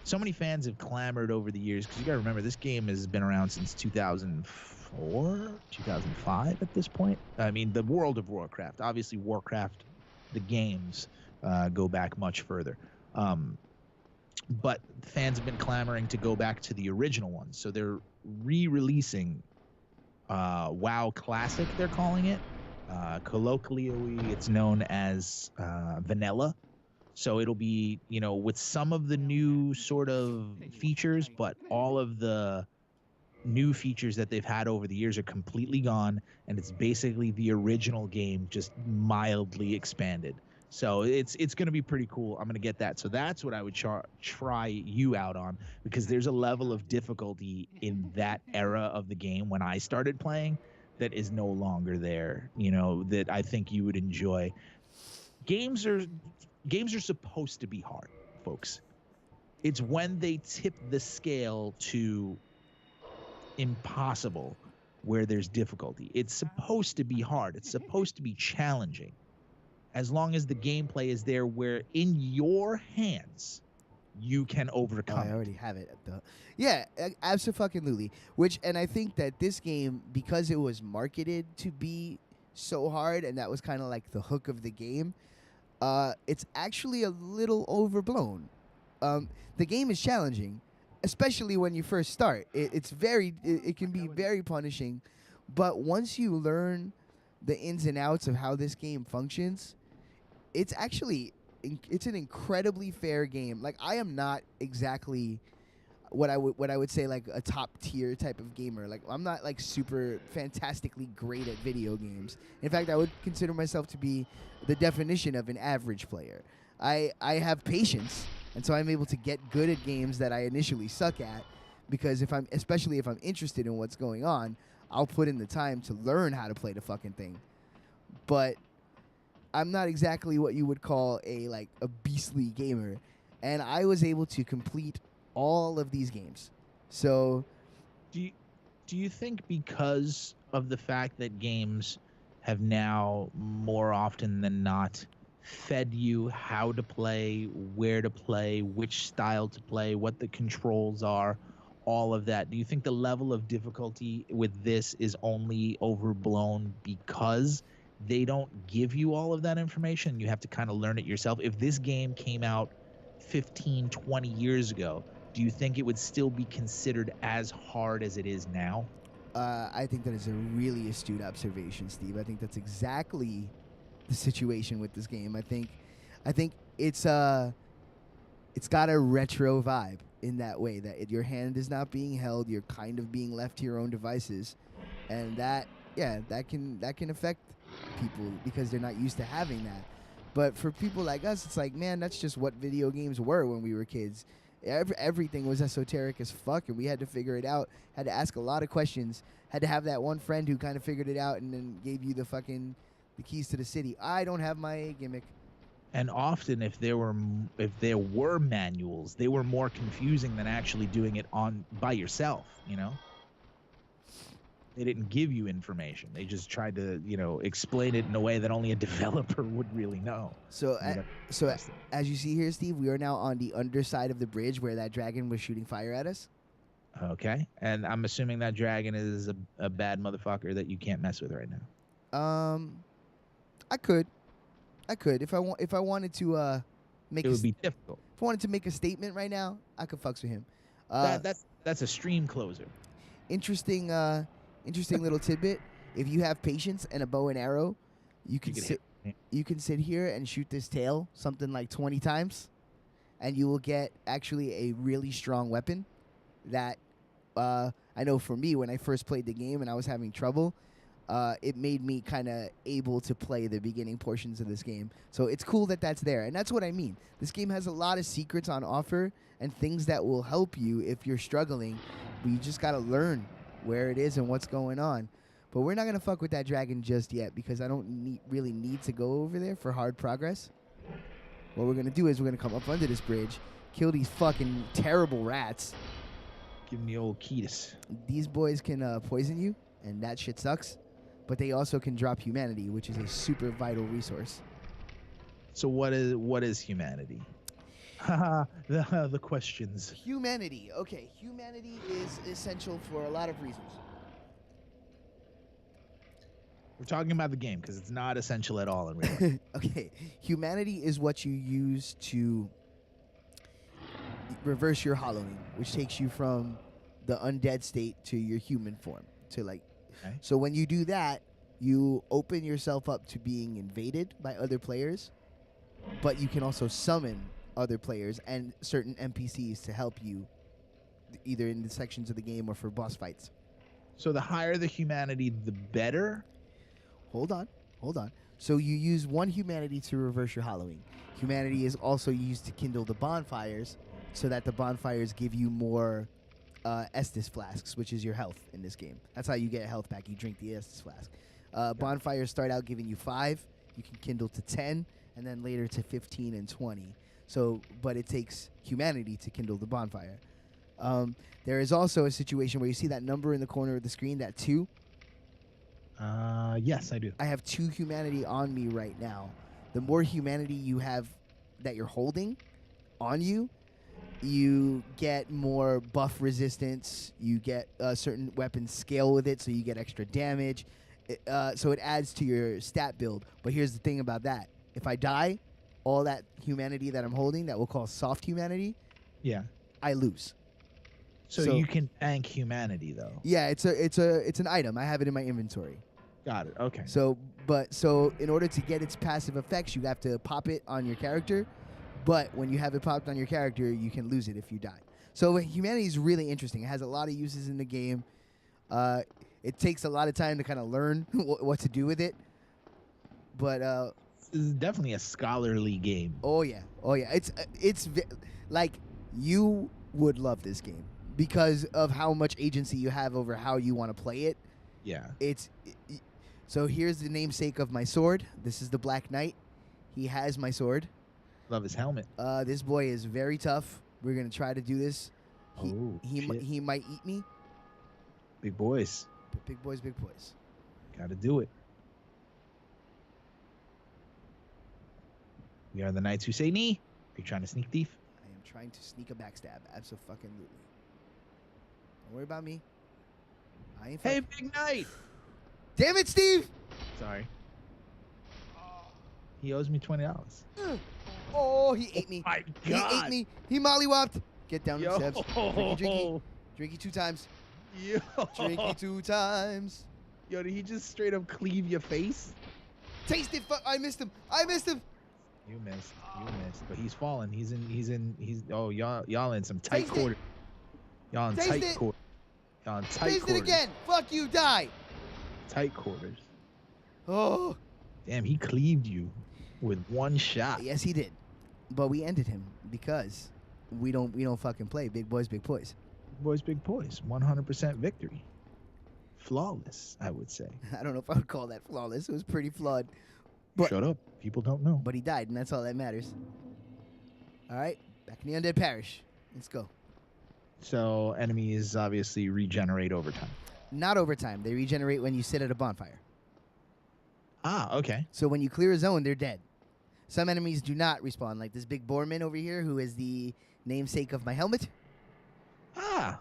So many fans have clamored over the years because you got to remember this game has been around since 2004, 2005 at this point. I mean, the World of Warcraft, obviously Warcraft, the games go back much further. But fans have been clamoring to go back to the original ones. So they're re-releasing WoW Classic, they're calling it. Colloquially, it's known as Vanilla. So it'll be, with some of the new sort of features, but all of the new features that they've had over the years are completely gone, and it's basically the original game just mildly expanded. So it's going to be pretty cool. I'm going to get that. So that's what I would try you out on, because there's a level of difficulty in that era of the game when I started playing that is no longer there, that I think you would enjoy. Games are supposed to be hard, folks. It's when they tip the scale to impossible where there's difficulty. It's supposed to be hard. It's supposed to be challenging. As long as the gameplay is there where in your hands you can overcome I already have it. Yeah, absolutely. And I think that this game, because it was marketed to be so hard, and that was kind of like the hook of the game, it's actually a little overblown. The game is challenging, especially when you first start. It can be very punishing, but once you learn the ins and outs of how this game functions, it's an incredibly fair game. Like, I am not exactly what I would say like a top tier type of gamer. Like, I'm not like super fantastically great at video games. In fact, I would consider myself to be the definition of an average player. I have patience, and so I'm able to get good at games that I initially suck at, because especially if I'm interested in what's going on, I'll put in the time to learn how to play the fucking thing. But I'm not exactly what you would call a beastly gamer, and I was able to complete all of these games. So, do you think, because of the fact that games have now more often than not fed you how to play, where to play, which style to play, what the controls are, all of that, do you think the level of difficulty with this is only overblown because they don't give you all of that information? You have to kind of learn it yourself. If this game came out 15, 20 years ago, do you think it would still be considered as hard as it is now? I think that is a really astute observation, Steve. I think that's exactly the situation with this game. I think it's got a retro vibe in that way, that your hand is not being held, you're kind of being left to your own devices, and that can affect people because they're not used to having that. But for people like us, it's like, man, that's just what video games were when we were kids. Everything was esoteric as fuck, and we had to figure it out, had to ask a lot of questions, had to have that one friend who kind of figured it out and then gave you the keys to the city. I don't have my gimmick. And often, if there were manuals, they were more confusing than actually doing it by yourself. They didn't give you information. They just tried to, explain it in a way that only a developer would really know. So as you see here, Steve, we are now on the underside of the bridge where that dragon was shooting fire at us. Okay, and I'm assuming that dragon is a bad motherfucker that you can't mess with right now. I could if I wanted to make. It would be difficult. If I wanted to make a statement right now, I could fucks with him. That's a stream closer. Interesting little tidbit. If you have patience and a bow and arrow, you can sit here and shoot this tail something like 20 times, and you will get actually a really strong weapon that I know for me, when I first played the game and I was having trouble, it made me kind of able to play the beginning portions of this game. So it's cool that that's there, and that's what I mean. This game has a lot of secrets on offer and things that will help you if you're struggling, but you just got to learn where it is and what's going on. But we're not going to fuck with that dragon just yet, because I don't really need to go over there for hard progress. What we're going to do is we're going to come up under this bridge, kill these fucking terrible rats. Give me old Ketis. These boys can poison you, and that shit sucks. But they also can drop humanity, which is a super vital resource. So what is humanity? The questions. Humanity. Okay, humanity is essential for a lot of reasons. We're talking about the game because it's not essential at all in real life. Okay, humanity is what you use to reverse your hollowing, which takes you from the undead state to your human form. So when you do that, you open yourself up to being invaded by other players, but you can also summon other players and certain NPCs to help you, either in the sections of the game or for boss fights. So the higher the humanity, the better? Hold on. So you use one humanity to reverse your hollowing. Humanity is also used to kindle the bonfires, so that the bonfires give you more Estus flasks, which is your health in this game. That's how you get a health back. You drink the Estus flask. Bonfires start out giving you 5. You can kindle to 10, and then later to 15 and 20. So, but it takes humanity to kindle the bonfire. There is also a situation where you see that number in the corner of the screen, that 2. Yes, I do. I have 2 humanity on me right now. The more humanity you have that you're holding on you, you get more buff resistance. You get certain weapons scale with it, so you get extra damage. So it adds to your stat build. But here's the thing about that. If I die, all that humanity that I'm holding, that we'll call soft humanity, Yeah. I lose. So you can tank humanity, though. Yeah, it's an item. I have it in my inventory. Got it. Okay. So in order to get its passive effects, you have to pop it on your character. But when you have it popped on your character, you can lose it if you die. So humanity is really interesting. It has a lot of uses in the game. It takes a lot of time to kind of learn what to do with it. But this is definitely a scholarly game. oh yeah. Like, you would love this game because of how much agency you have over how you want to play it. Yeah. So here's the namesake of my sword. This is the Black Knight. He has my sword. Love his helmet. This boy is very tough. We're gonna try to do this. Shit. He might eat me. Big boys. But big boys. Gotta do it. We are the knights who say knee. Are you trying to sneak thief? I am trying to sneak a backstab. Absolutely. Don't worry about me. I ain't. Hey, big knight. Damn it, Steve! Sorry. He owes me $20. Oh, he ate me. My He God. ate me. He mollywopped. Get down, Yo. Sebs. Drinky. Drinky 2 times. Yo. Drinky 2 times. Yo, did he just straight up cleave your face? Taste it. I missed him. You missed. But he's falling. He's oh, y'all in some tight Taste it. quarters. Y'all in Taste tight it. quarters. Y'all in tight Taste quarters. it again. Fuck you. Die. Tight quarters. Oh. Damn, he cleaved you with one shot. Yes, he did. But we ended him because we don't fucking play. Big boys. Big boys. 100% victory. Flawless, I would say. I don't know if I would call that flawless. It was pretty flawed. But, Shut up. People don't know. But he died, and that's all that matters. All right. Back in the Undead Parish. Let's go. So enemies obviously regenerate over time. Not over time. They regenerate when you sit at a bonfire. Ah, okay. So when you clear a zone, they're dead. Some enemies do not respawn, like this big boarman over here, who is the namesake of my helmet. Ah,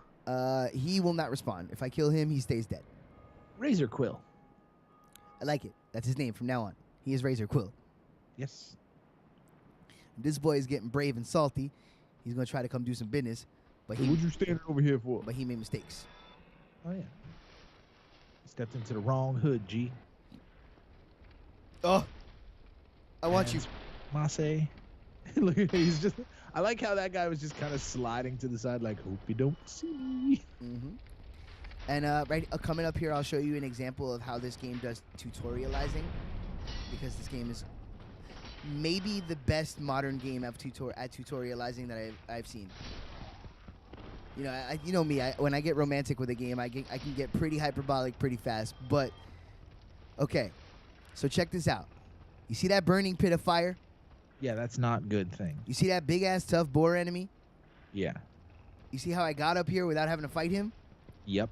He will not respawn. If I kill him, he stays dead. Razor Quill. I like it. That's his name from now on. He is Razor Quill. Yes. This boy is getting brave and salty. He's going to try to come do some business. But Hey, what you standing over here for? But he made mistakes. Oh, yeah. Stepped into the wrong hood, G. Oh, I want you. Masse. Look at he's just. I like how that guy was just kind of sliding to the side, like, hope you don't see me. Mm-hmm. And coming up here, I'll show you an example of how this game does tutorializing, because this game is maybe the best modern game at tutorializing that I've seen. You know, you know me. When I get romantic with a game, I can get pretty hyperbolic pretty fast. But okay, so check this out. You see that burning pit of fire? Yeah, that's not good thing. You see that big ass tough boar enemy? Yeah. You see how I got up here without having to fight him? Yep.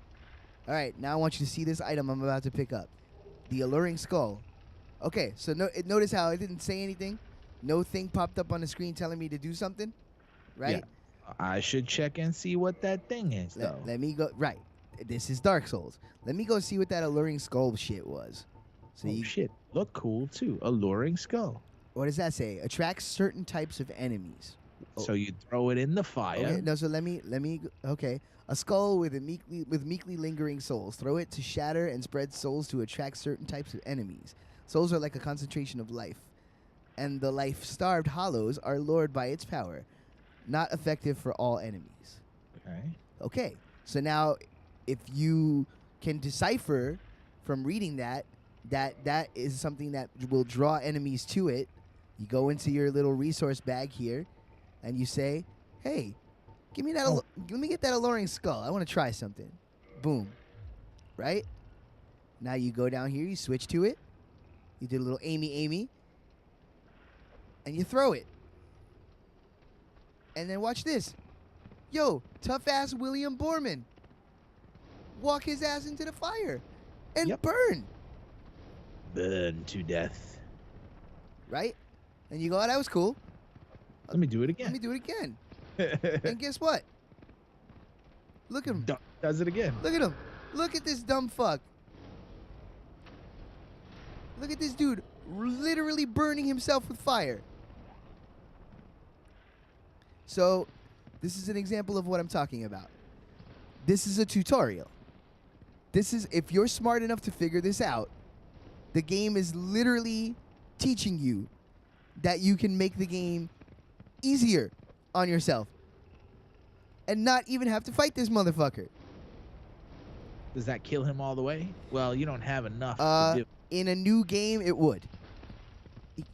All right, now I want you to see this item I'm about to pick up. The alluring skull. Okay, so notice how I didn't say anything? No thing popped up on the screen telling me to do something? Right? Yeah. I should check and see what that thing is, though. Let me go. Right. This is Dark Souls. Let me go see what that alluring skull shit was. So shit. Look cool, too. Alluring skull. What does that say? Attracts certain types of enemies. So you throw it in the fire. Okay, no, so let me. Okay, a skull with meekly lingering souls. Throw it to shatter and spread souls to attract certain types of enemies. Souls are like a concentration of life. and the life-starved hollows are lured by its power. Not effective for all enemies. Okay. Okay, so now if you can decipher from reading that is something that will draw enemies to it, you go into your little resource bag here, and you say, "Hey, give me that. Let me get that alluring skull. I want to try something." Boom. Right? Now you go down here, you switch to it, you do a little Amy, and you throw it. And then watch this. Yo, tough-ass William Borman. Walk his ass into the fire and burn. Burn to death. Right? And you go, "Oh, that was cool. Let me do it Let me again. do it again." And guess what? Look at him. Does it again. Look at him. Look at this dumb fuck. Look at this dude literally burning himself with fire. So, this is an example of what I'm talking about. This is a tutorial. This is, if you're smart enough to figure this out, the game is literally teaching you that you can make the game easier on yourself and not even have to fight this motherfucker. Does that kill him all the way? Well, you don't have enough to do. In a new game, it would.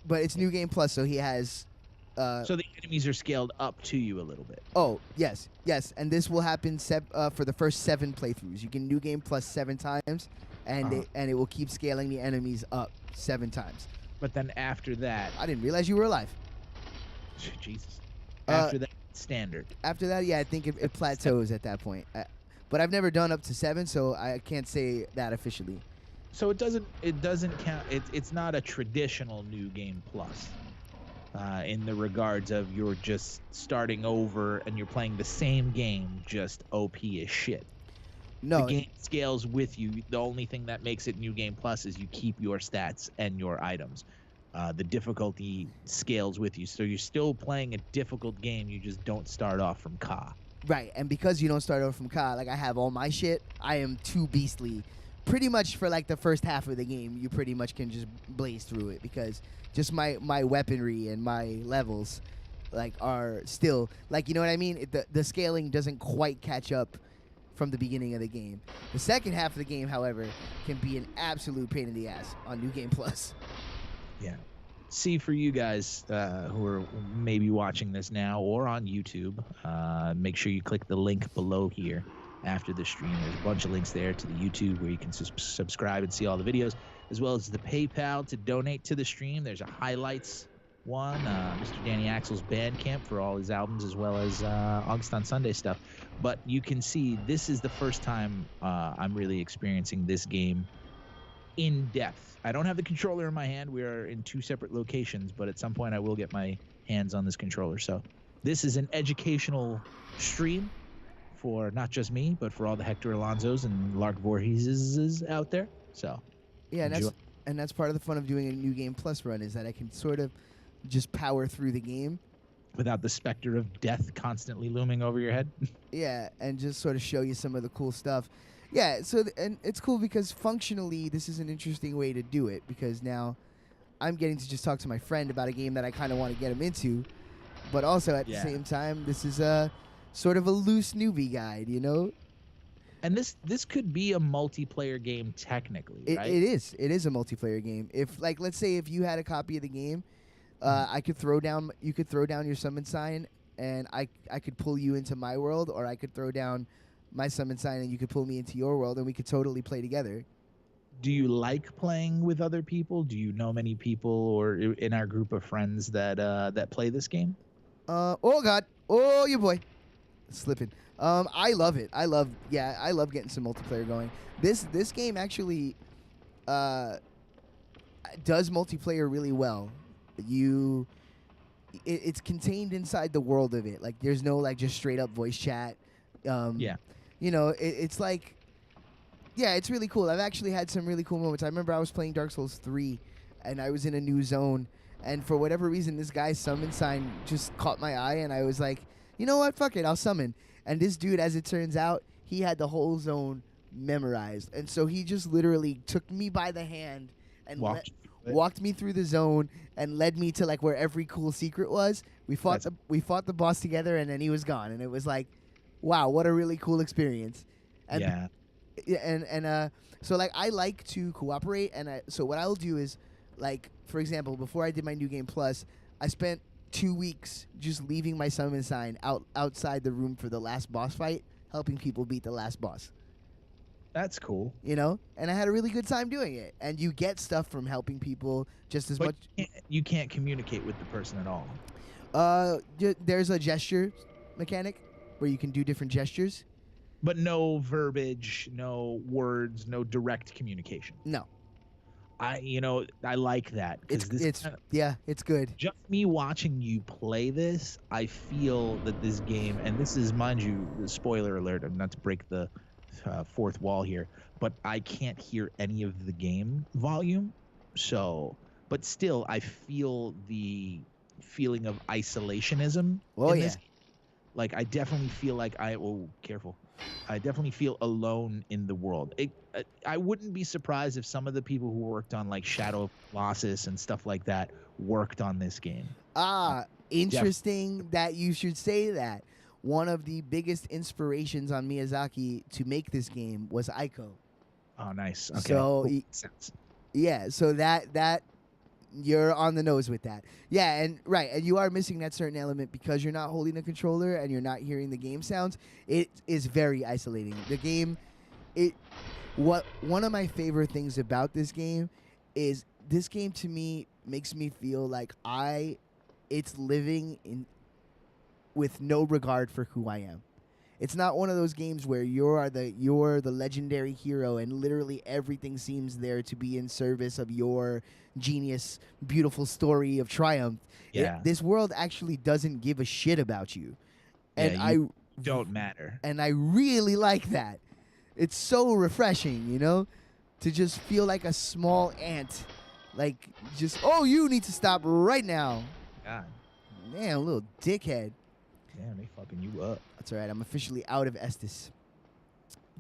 But it's New Game Plus, so he has... So the enemies are scaled up to you a little bit. Oh, yes. And this will happen for the first 7 playthroughs. You can New Game Plus 7 times, and it will keep scaling the enemies up 7 times. But then after that... I didn't realize you were alive. Jesus. After that, standard. After that, yeah, I think it plateaus at that point. But I've never done up to 7, so I can't say that officially. So it doesn't count. It's not a traditional New Game Plus. In the regards of you're just starting over and you're playing the same game, just OP as shit. No. The game scales with you. The only thing that makes it New Game Plus is you keep your stats and your items. The difficulty scales with you. So you're still playing a difficult game. You just don't start off from Ka. Right, and because you don't start off from Ka, like I have all my shit, I am too beastly. Pretty much for like the first half of the game, you pretty much can just blaze through it because just my weaponry and my levels like are still like, you know what I mean? The scaling doesn't quite catch up from the beginning of the game. The second half of the game, however, can be an absolute pain in the ass on New Game Plus. Yeah. See, for you guys who are maybe watching this now or on YouTube, make sure you click the link below here after the stream. There's a bunch of links there to the YouTube where you can subscribe and see all the videos, as well as the PayPal to donate to the stream. There's a highlights one, Mr. Danny Axel's Bandcamp for all his albums, as well as August on Sunday stuff. But you can see this is the first time I'm really experiencing this game in depth. I don't have the controller in my hand. We are in 2 separate locations, but at some point I will get my hands on this controller. So this is an educational stream for not just me, but for all the Hector Alonsos and Lark Voorheeses out there. So yeah, and that's part of the fun of doing a New Game Plus run, is that I can sort of just power through the game without the specter of death constantly looming over your head. Yeah, and just sort of show you some of the cool stuff. Yeah, so and it's cool because functionally this is an interesting way to do it, because now I'm getting to just talk to my friend about a game that I kind of want to get him into, but also at the same time this is a sort of a loose newbie guide, you know? And this could be a multiplayer game technically, right? It is. It is a multiplayer game. If, like, let's say if you had a copy of the game, you could throw down your summon sign, and I could pull you into my world, or I could throw down my summon sign and you could pull me into your world, and we could totally play together. Do you like playing with other people? Do you know many people or in our group of friends that play this game? Oh God. Oh, your boy. Slipping. I love it. I love getting some multiplayer going. This game actually does multiplayer really well. It's contained inside the world of it. Like, there's no like just straight up voice chat. You know, it's like, yeah, it's really cool. I've actually had some really cool moments. I remember I was playing Dark Souls 3, and I was in a new zone, and for whatever reason, this guy's summon sign just caught my eye, and I was like, you know what, fuck it, I'll summon. And this dude, as it turns out, he had the whole zone memorized, and so he just literally took me by the hand and walked me through the zone, and led me to like where every cool secret was. We fought the boss together, and then he was gone, and it was like, wow, what a really cool experience. And Yeah. So like I like to cooperate, and so what I'll do is, like, for example, before I did my New Game Plus, I spent 2 weeks just leaving my summon sign outside the room for the last boss fight, helping people beat the last boss. That's cool. You know, and I had a really good time doing it. And you get stuff from helping people just as much. You can't communicate with the person at all. There's a gesture mechanic where you can do different gestures. But no verbiage, no words, no direct communication. No. I like that. It's good. Just me watching you play this, I feel that this game, and this is, mind you, spoiler alert, not to break the fourth wall here, but I can't hear any of the game volume. So, but still, I feel the feeling of isolationism. Oh, yeah. This. Like, I definitely feel like careful. I definitely feel alone in the world. I wouldn't be surprised if some of the people who worked on like Shadow of Colossus and stuff like that worked on this game. Interesting that you should say that. One of the biggest inspirations on Miyazaki to make this game was Ico. Oh, nice. Okay. So, yeah, so that you're on the nose with that. Yeah, and you are missing that certain element because you're not holding the controller and you're not hearing the game sounds. It is very isolating. The game, one of my favorite things about this game is this game to me makes me feel like it's living in with no regard for who I am. It's not one of those games where you're the legendary hero and literally everything seems there to be in service of your genius, beautiful story of triumph. Yeah. This world actually doesn't give a shit about you. And you don't matter. And I really like that. It's so refreshing, you know, to just feel like a small ant. Like, just, you need to stop right now. God. Man, a little dickhead. Damn, they fucking you up. That's all right. I'm officially out of Estus.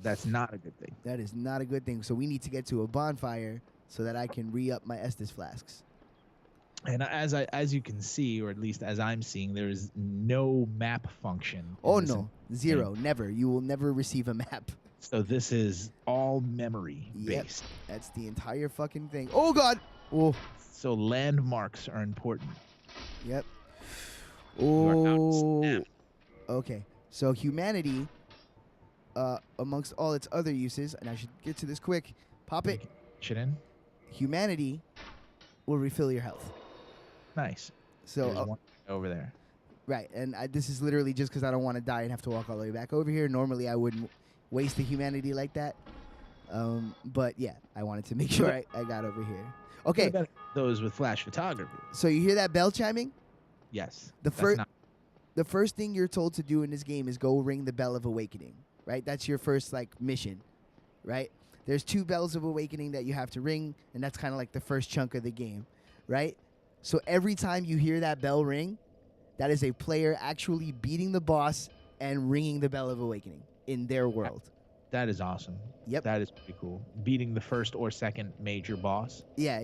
That's not a good thing. That is not a good thing. So we need to get to a bonfire so that I can re-up my Estus flasks. And as you can see, or at least as I'm seeing, there is no map function. Oh, no. Zero. Never. You will never receive a map. So this is all memory based. That's the entire fucking thing. Oh, God. Oh. So landmarks are important. Yep. Oh. Okay. So humanity, amongst all its other uses, and I should get to this quick. Pop it. Shit in. Humanity will refill your health. Nice. So there's one over there. Right, and this is literally just because I don't want to die and have to walk all the way back over here. Normally, I wouldn't waste the humanity like that. But yeah, I wanted to make sure I got over here. Okay. What about those with flash photography? So you hear that bell chiming? Yes. The first thing you're told to do in this game is go ring the Bell of Awakening, right? That's your first mission, right? There's 2 bells of awakening that you have to ring, and that's kind of like the first chunk of the game, right? So every time you hear that bell ring, that is a player actually beating the boss and ringing the Bell of Awakening in their world. That is awesome. Yep. That is pretty cool. Beating the first or second major boss. Yeah.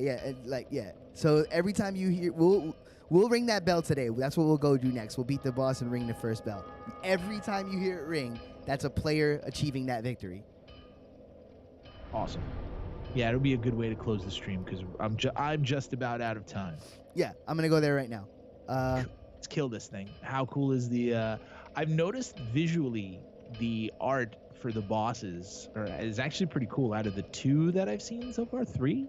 So every time you hear, we'll ring that bell today. That's what we'll go do next. We'll beat the boss and ring the first bell. Every time you hear it ring, that's a player achieving that victory. Awesome. Yeah, it'll be a good way to close the stream because I'm just about out of time. Yeah, I'm gonna go there right now. Let's kill this thing. How cool is the? I've noticed visually the art for the bosses is actually pretty cool. Out of the 2 that I've seen so far, 3.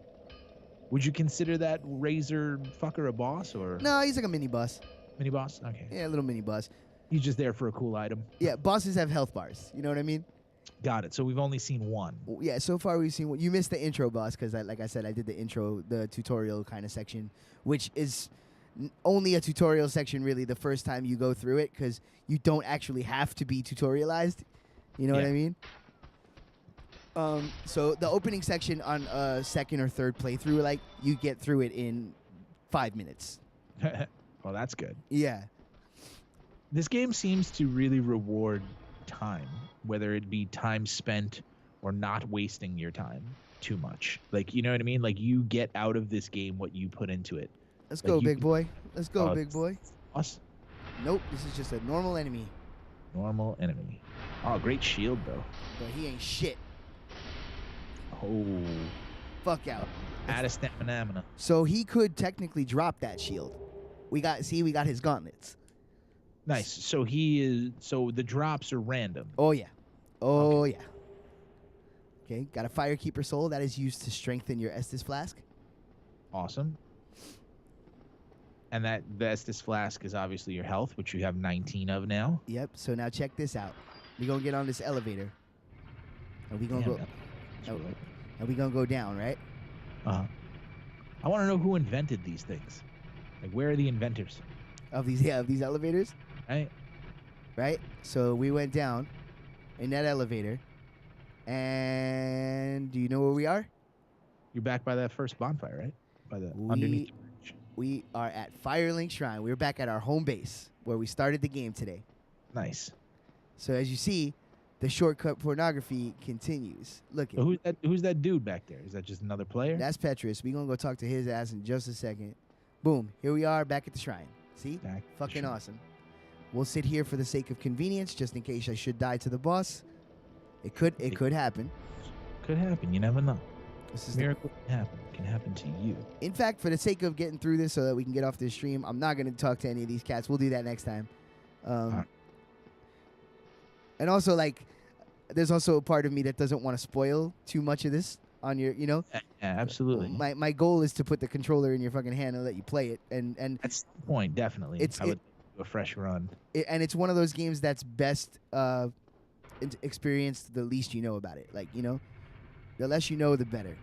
Would you consider that Razor fucker a boss or? No, he's like a mini boss. Mini boss? Okay. Yeah, a little mini boss. He's just there for a cool item. Yeah, bosses have health bars. You know what I mean? Got it. So we've only seen 1. Yeah, so far we've seen 1. You missed the intro boss because, like I said, I did the intro, the tutorial kind of section, which is only a tutorial section really the first time you go through it because you don't actually have to be tutorialized. You know what I mean? So the opening section on a second or third playthrough, you get through it in 5 minutes. Well, that's good. Yeah. This game seems to really reward time, whether it be time spent or not wasting your time. too much. Like, you know what I mean? Like, you get out of this game what you put into it. Let's Like, go, you big can- boy. Let's go, Oh, big boy. Us, Nope, this is just a normal enemy. normal enemy. Oh, great shield though. But he ain't shit. Oh, Fuck out. add a stamina. So he could technically drop that shield. We got his gauntlets. Nice. So the drops are random. Oh yeah. Oh yeah. Okay, got a Firekeeper soul that is used to strengthen your Estus flask. Awesome. And that the Estus flask is obviously your health, which you have 19 of now. Yep. So now check this out. We gonna get on this elevator. And we gonna Damn, go. that's Oh. really- And we gonna go down, right? Uh-huh. I want to know who invented these things. Like, where are the inventors? Of these elevators, Right? right? So we went down in that elevator, and do you know where we are? You're back by that first bonfire, right? By the We- underneath the bridge. We are at Firelink Shrine. We're back at our home base where we started the game today. Nice. So as you see, the shortcut pornography continues. Look So at who's that dude back there? Is that just another player? that's Petrus. We gonna go talk to his ass in just a second. Boom. Here we are back at the shrine. See? Back to Fucking shrine. awesome. We'll sit here for the sake of convenience, just in case I should die to the boss. It could happen. Could happen. You never know. This is the, Miracle can happen. Can happen to you. in fact, for the sake of getting through this so that we can get off this stream, I'm not gonna talk to any of these cats. We'll do that next time. Alright. And also, like, there's also a part of me that doesn't want to spoil too much of this on your, you know. Yeah, absolutely. My goal is to put the controller in your fucking hand and let you play it, and At some point, definitely. It's- I would do a fresh run. and it's one of those games that's best experienced the least you know about it. Like, you know, the less you know, the better.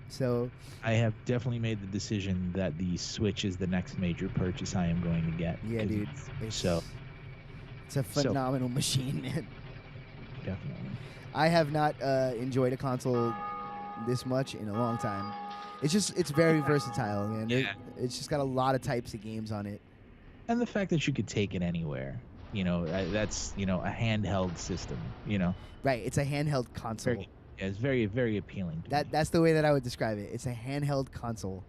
So I have definitely made the decision that the Switch is the next major purchase I am going to get. yeah, 'Cause dude, it's, So, it's a phenomenal machine, man. definitely. I have not enjoyed a console this much in a long time. It's very versatile, man. Yeah. It's just got a lot of types of games on it. And the fact that you could take it anywhere, you know, that's, you know, a handheld system, you know. Right, it's a handheld console. Yeah, it's very, very appealing to me. That's the way that I would describe it. It's a handheld console.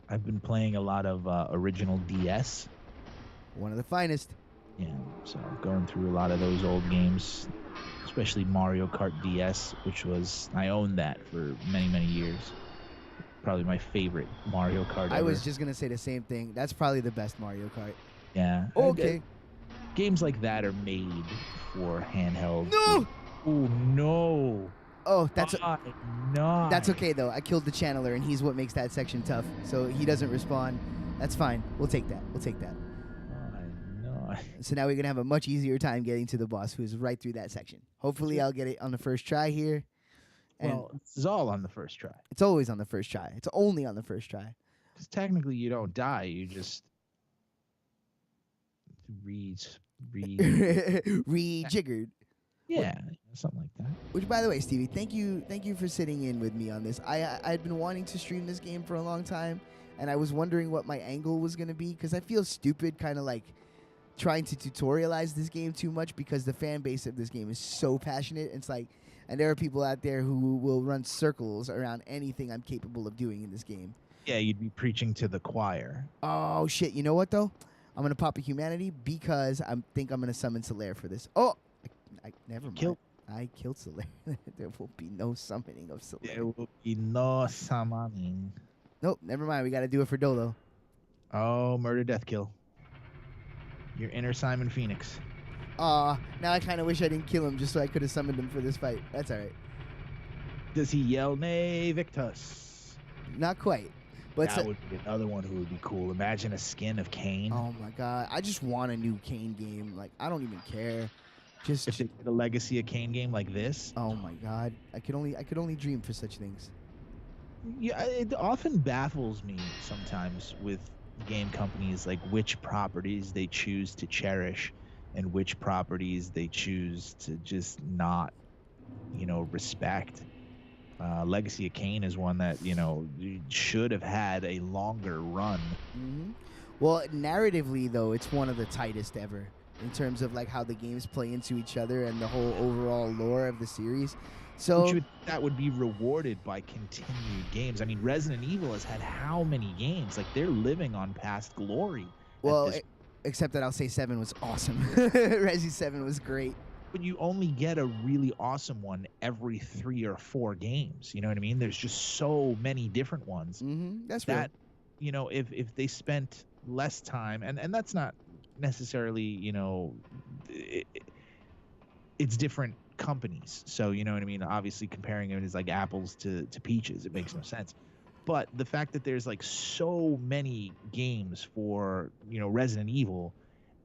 I've been playing a lot of original DS. One of the finest. Yeah, so going through a lot of those old games, especially Mario Kart DS, which was, I owned that for many, many years. Probably my favorite Mario Kart I ever. was just gonna say the same thing. That's probably the best Mario Kart. Yeah. Okay. Games like that are made for handheld. No! Oh, no. Oh, that's no. that's okay though. I killed the channeler, and he's what makes that section tough. So he doesn't respond. That's fine. We'll take that. We'll take that. No. So now we're gonna have a much easier time getting to the boss, who's right through that section. Hopefully, I'll get it on the first try here. And Well, this is all on the first try. it's always on the first try. It's only on the first try. Because technically you don't die. You just Rejiggered. yeah, something like that. Which, by the way, Stevie, thank you for sitting in with me on this. I'd been wanting to stream this game for a long time, and I was wondering what my angle was gonna be, because I feel stupid, kind of like trying to tutorialize this game too much, because the fan base of this game is so passionate. It's like, and there are people out there who will run circles around anything I'm capable of doing in this game. Yeah, you'd be preaching to the choir. Oh shit! You know what though? I'm gonna pop a humanity because I think I'm gonna summon Solaire for this. Oh, I never mind. Killed. I killed Solaire. There will be no summoning of Solaire. There will be no summoning. Nope, never mind. We got to do it for Dolo. Oh, murder, death, kill. Your inner Simon Phoenix. Aw, now I kind of wish I didn't kill him just so I could have summoned him for this fight. That's all right. Does he yell, "Nay, Victus"? Not quite. But That would be another one who would be cool. Imagine a skin of Cain. oh my god, I just want a new Kane game. Like, I don't even care. Just If they did a Legacy of Cain game like this. oh my god, I could only dream for such things. Yeah, it often baffles me sometimes with game companies, like which properties they choose to cherish and which properties they choose to just not, you know, respect. Legacy of Cain is one that, you know, should have had a longer run. hmm Well, narratively though, it's one of the tightest ever in terms of like how the games play into each other and the whole overall lore of the series. So that would be rewarded by continued games. I mean, Resident Evil has had how many games? Like, they're living on past glory. well, except that I'll say 7 was awesome. Resi 7 was great. But you only get a really awesome one every 3 or 4 games. You know what I mean? There's just so many different ones. That's that, you know, if they spent less time, and that's not necessarily, you know, it's different companies. So, you know what I mean? Obviously, comparing it is like apples to peaches. It makes no sense. But the fact that there's like so many games for, you know, Resident Evil,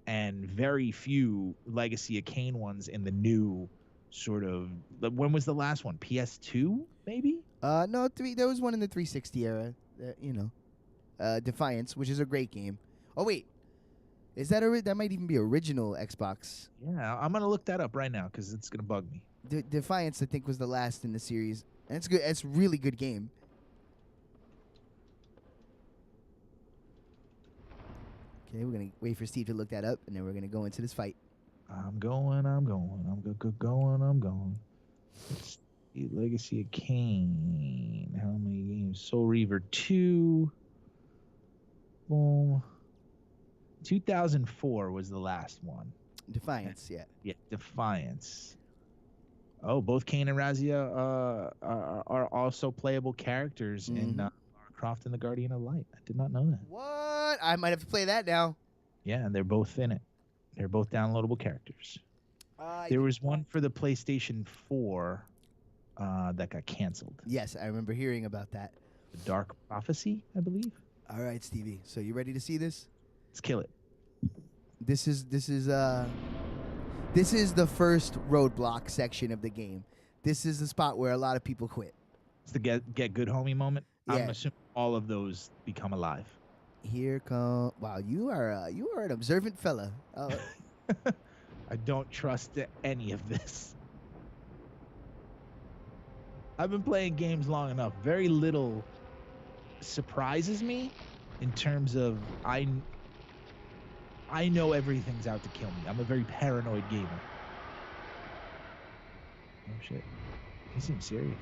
and very few Legacy of Kain ones in the new sort of. When was the last one? PS2, maybe? No, 3. There was one in the 360 era. You know, Defiance, which is a great game. Oh wait, is that that might even be original Xbox? Yeah, I'm gonna look that up right now because it's gonna bug me. Defiance, I think, was the last in the series, and it's good. It's a really good game. Okay, we're going to wait for Steve to look that up, and then we're going to go into this fight. I'm going. Let's see, Legacy of Kain. How many games? Soul Reaver 2. Boom. 2004 was the last one. Defiance, yeah. Yeah, Defiance. Oh, both Kain and Razia are also playable characters in Lara Croft and the Guardian of Light. I did not know that. What? I might have to play that now. Yeah, and they're both in it. They're both downloadable characters. There was one for the PlayStation 4 that got canceled. Yes, I remember hearing about that. The Dark Prophecy, I believe. All right, Stevie. So you ready to see this? Let's kill it. This is the first roadblock section of the game. This is the spot where a lot of people quit. It's the get good homie moment. Yeah. I'm assuming all of those become alive. Here come. Wow, you are an observant fella. I don't trust any of this. I've been playing games long enough. Very little surprises me in terms of I know everything's out to kill me. I'm a very paranoid gamer. Oh shit. He seems serious.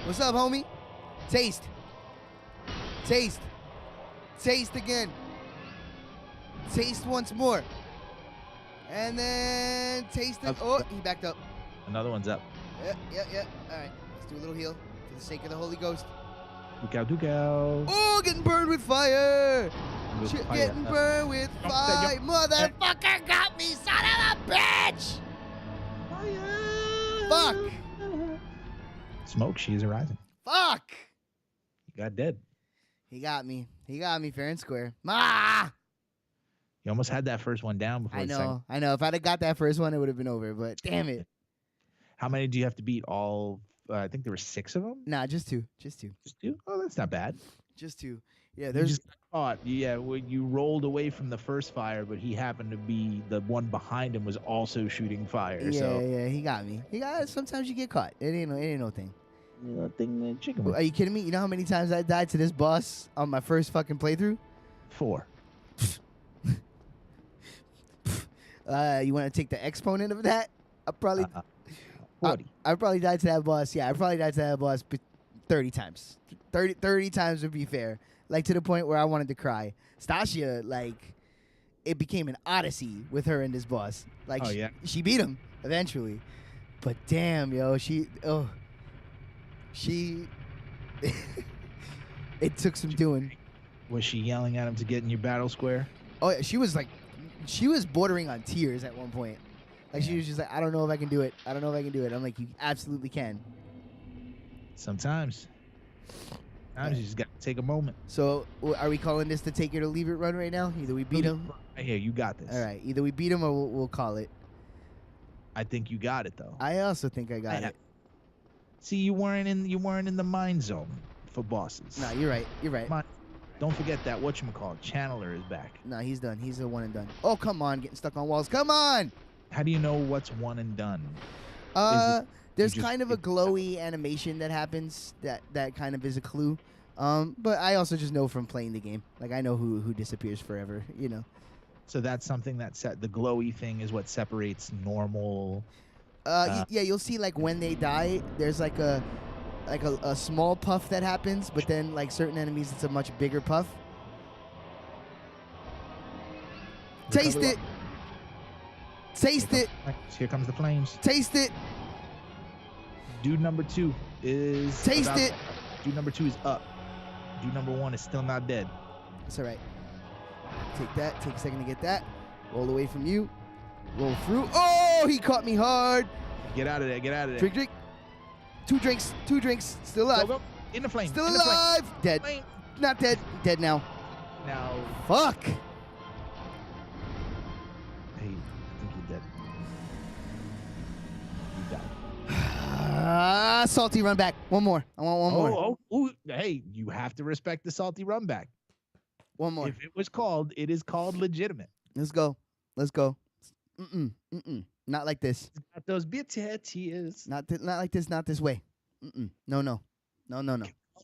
What's up, homie? Taste. Taste. Taste again. Taste once more. And then taste it. Oh, he backed up. Another one's up. Yeah. All right. Let's do a little heal for the sake of the Holy Ghost. Duke out. Oh, getting burned with fire. Getting burned with fire. Motherfucker got me, son of a bitch. Fire. Fuck. Smoke, she is arising. Fuck. You got dead. He got me. He got me fair and square. Ah! You almost had that first one down before. I know. If I'd have got that first one, it would have been over. But damn it. How many do you have to beat? All? I think there were 6 of them. Nah, just 2. Just 2. Just 2? Oh, that's not bad. Just 2. Yeah, there's. You just caught. Yeah, when you rolled away from the first fire, but he happened to be the one behind him was also shooting fire. Yeah, he got me. Sometimes you get caught. It ain't no thing. Thing chicken. Are you kidding me? You know how many times I died to this boss on my first fucking playthrough? 4. You want to take the exponent of that? I probably 40. I probably died to that boss. Yeah, I probably died to that boss 30 times. 30 times would be fair. Like, to the point where I wanted to cry. Stasia, like, it became an odyssey with her and this boss. Like, she beat him eventually. But damn, yo, it took some doing. Was she yelling at him to get in your battle square? Oh, yeah, she was bordering on tears at one point. Like, she was just like, I don't know if I can do it. I'm like, you absolutely can. Sometimes you just got to take a moment. So, are we calling this the take it or leave it run right now? Either we beat him. Yeah, you got this. All right. Either we beat him or we'll call it. I think you got it, though. I also think I got it. See, you weren't in the mind zone for bosses. No, you're right. Don't forget that whatchamacallit, Channeler is back. No, he's done. He's a one and done. Oh, come on, getting stuck on walls. Come on. How do you know what's one and done? There's kind of a glowy animation that happens that kind of is a clue. But I also just know from playing the game. Like I know who disappears forever. You know. So that's something that the glowy thing is what separates normal. Yeah, you'll see like when they die, there's like a small puff that happens, but then like certain enemies, it's a much bigger puff. Taste it. Taste it. Here comes the flames. Taste it. Dude number 2 is Taste it. Dude number 2 is up. Dude number 1 is still not dead. That's all right. Take that. Take a second to get that. Roll away from you. Roll through. Oh, he caught me hard. Get out of there. Get out of there. Drink, drink. 2 drinks. 2 drinks. Still alive. Go, go. In the flame. Still in alive. The flame. Dead. Flame. Not dead. Dead now. Now. Fuck. Hey, I think you're dead. You died. Salty run back. One more. I want one more. Oh, hey, you have to respect the salty run back. One more. If it is called legitimate. Let's go. Let's go. Not like this. Got those bitter tears. Not like this. Not this way. No.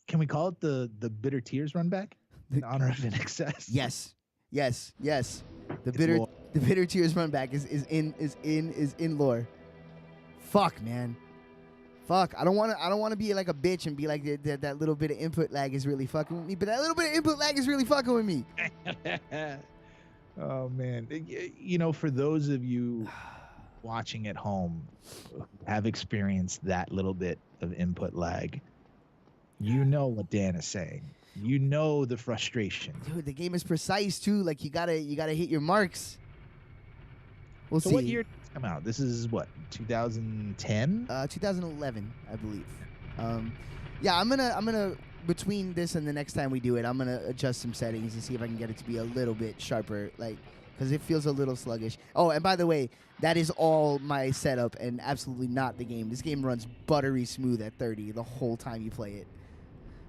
Can we call it the bitter tears run back in honor of In Excess? Yes. The It's bitter lore. the bitter tears run back is in lore. Fuck, man. Fuck. I don't want to be like a bitch and be like that little bit of input lag is really fucking with me, but that little bit of input lag is really fucking with me. Oh man, you know, for those of you watching at home who have experienced that little bit of input lag, you know what Dan is saying. You know the frustration. Dude, the game is precise too. Like you gotta hit your marks. We'll So see. what year did this come out? This is what, 2010? 2011, I believe. Yeah, I'm gonna between this and the next time we do it, I'm gonna adjust some settings and see if I can get it to be a little bit sharper, like, because it feels a little sluggish. Oh, and by the way, that is all my setup and absolutely not the game. This game runs buttery smooth at 30 the whole time you play it.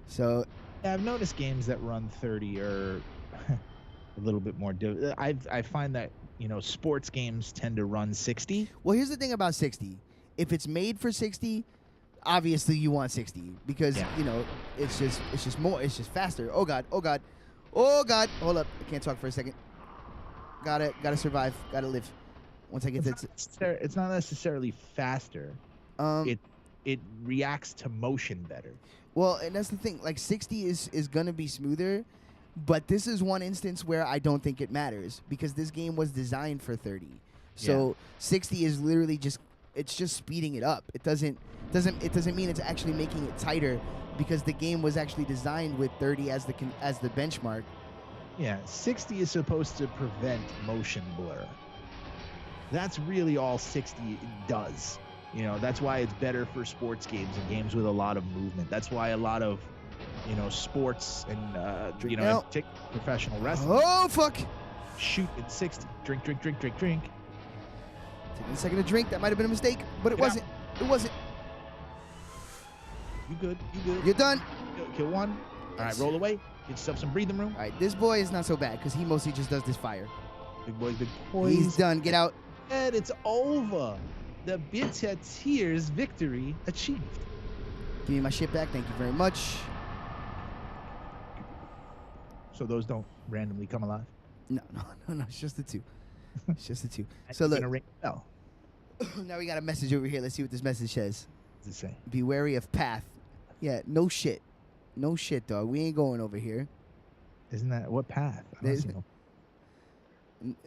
So Yeah, I've noticed games that run 30 are a little bit more. I find that, you know, sports games tend to run 60. well, here's the thing about 60. If it's made for 60, obviously you want 60 because you know it's just it's just faster. Oh god. Hold up, I can't talk for a second. Gotta survive. Gotta live. Once I get this, It's not necessarily faster. It reacts to motion better. well, and that's the thing. Like 60 is gonna be smoother, but this is one instance where I don't think it matters because this game was designed for 30. So 60 is literally just speeding it up. It doesn't mean it's actually making it tighter because the game was actually designed with 30 as the benchmark. Yeah, 60 is supposed to prevent motion blur. That's really all 60 does. You know, that's why it's better for sports games and games with a lot of movement. That's why a lot of, you know, sports and Drink you know, now. in particular professional wrestling Oh fuck! shoot at 60. Drink. Taking a second to drink. That might have been a mistake, but it Get out. wasn't. It wasn't. You good? You're done. Kill one. All right, roll away. Get yourself some breathing room. All right, this boy is not so bad because he mostly just does this fire. Big boys, big boys. He's done. Get out. And it's over. The bitter tears victory achieved. Give me my shit back. Thank you very much. So those don't randomly come alive. No. It's just the two. It's just the two. So look, Gonna ring a bell. now we got a message over here. Let's see what this message says. What does it say? Be wary of path. Yeah, no shit. No shit, dog. We ain't going over here. Isn't that what path? I don't There's- see no-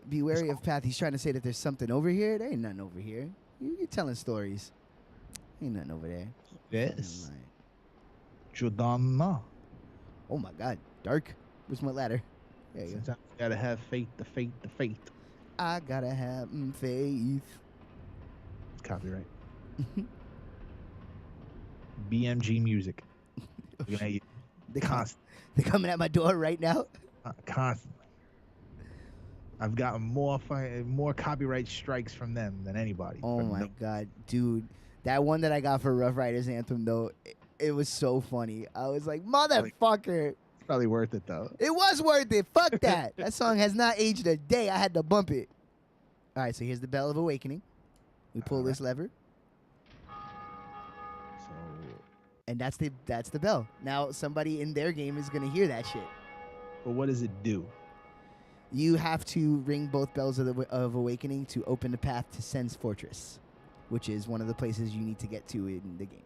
Be wary of path. He's trying to say that there's something over here. There ain't nothing over here. You're telling stories. Ain't nothing over there. Yes. Right. Jordana. Oh my God. Dark. Where's my ladder? There you go. Sometimes you gotta have faith, the faith. I gotta have faith. It's copyright. BMG music. You're gonna They come, constantly. they coming at my door right now. Constantly. I've gotten more copyright strikes from them than anybody. Oh But my no- God, dude. That one that I got for Rough Riders Anthem, though, it was so funny. I was like, motherfucker. It's probably worth it though. It was worth it. Fuck that. That song has not aged a day. I had to bump it. All right, so here's the Bell of Awakening. We pull All this lever. So And that's the bell. Now somebody in their game is gonna hear that shit. But what does it do? You have to ring both bells of awakening to open the path to Sen's Fortress, which is one of the places you need to get to in the game.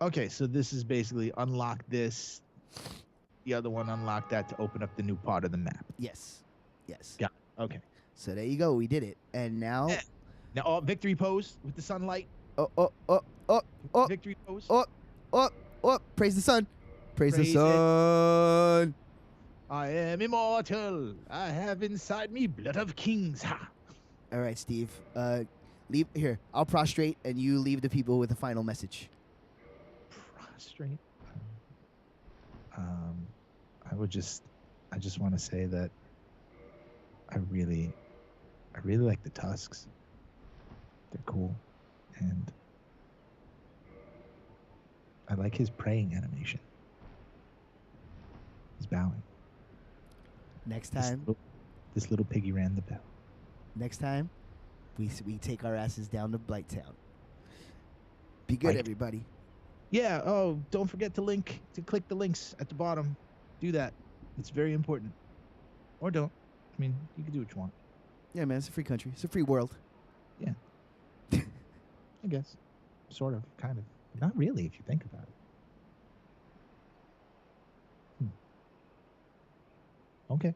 Okay, so this is basically unlock this. The other one unlock that to open up the new part of the map. Yes. Yes. Got it. Okay. So there you go. We did it. And now. Now, victory pose with the sunlight. Oh. Victory pose. Oh. Praise the sun. Praise the Praise it. sun. I am immortal. I have inside me blood of kings. Ha. All right, Steve. Leave here. I'll prostrate, and you leave the people with a final message. Prostrate. I just want to say that I really like the tusks. They're cool, and I like his praying animation. He's bowing. Next time, this little piggy rang the bell. Next time, we take our asses down to Blighttown. Be good, everybody. Yeah. Oh, don't forget to click the links at the bottom. Do that. It's very important. Or don't. I mean, you can do what you want. Yeah, man. It's a free country. It's a free world. Yeah. I guess. Sort of. Kind of. Not really, if you think about it. Okay.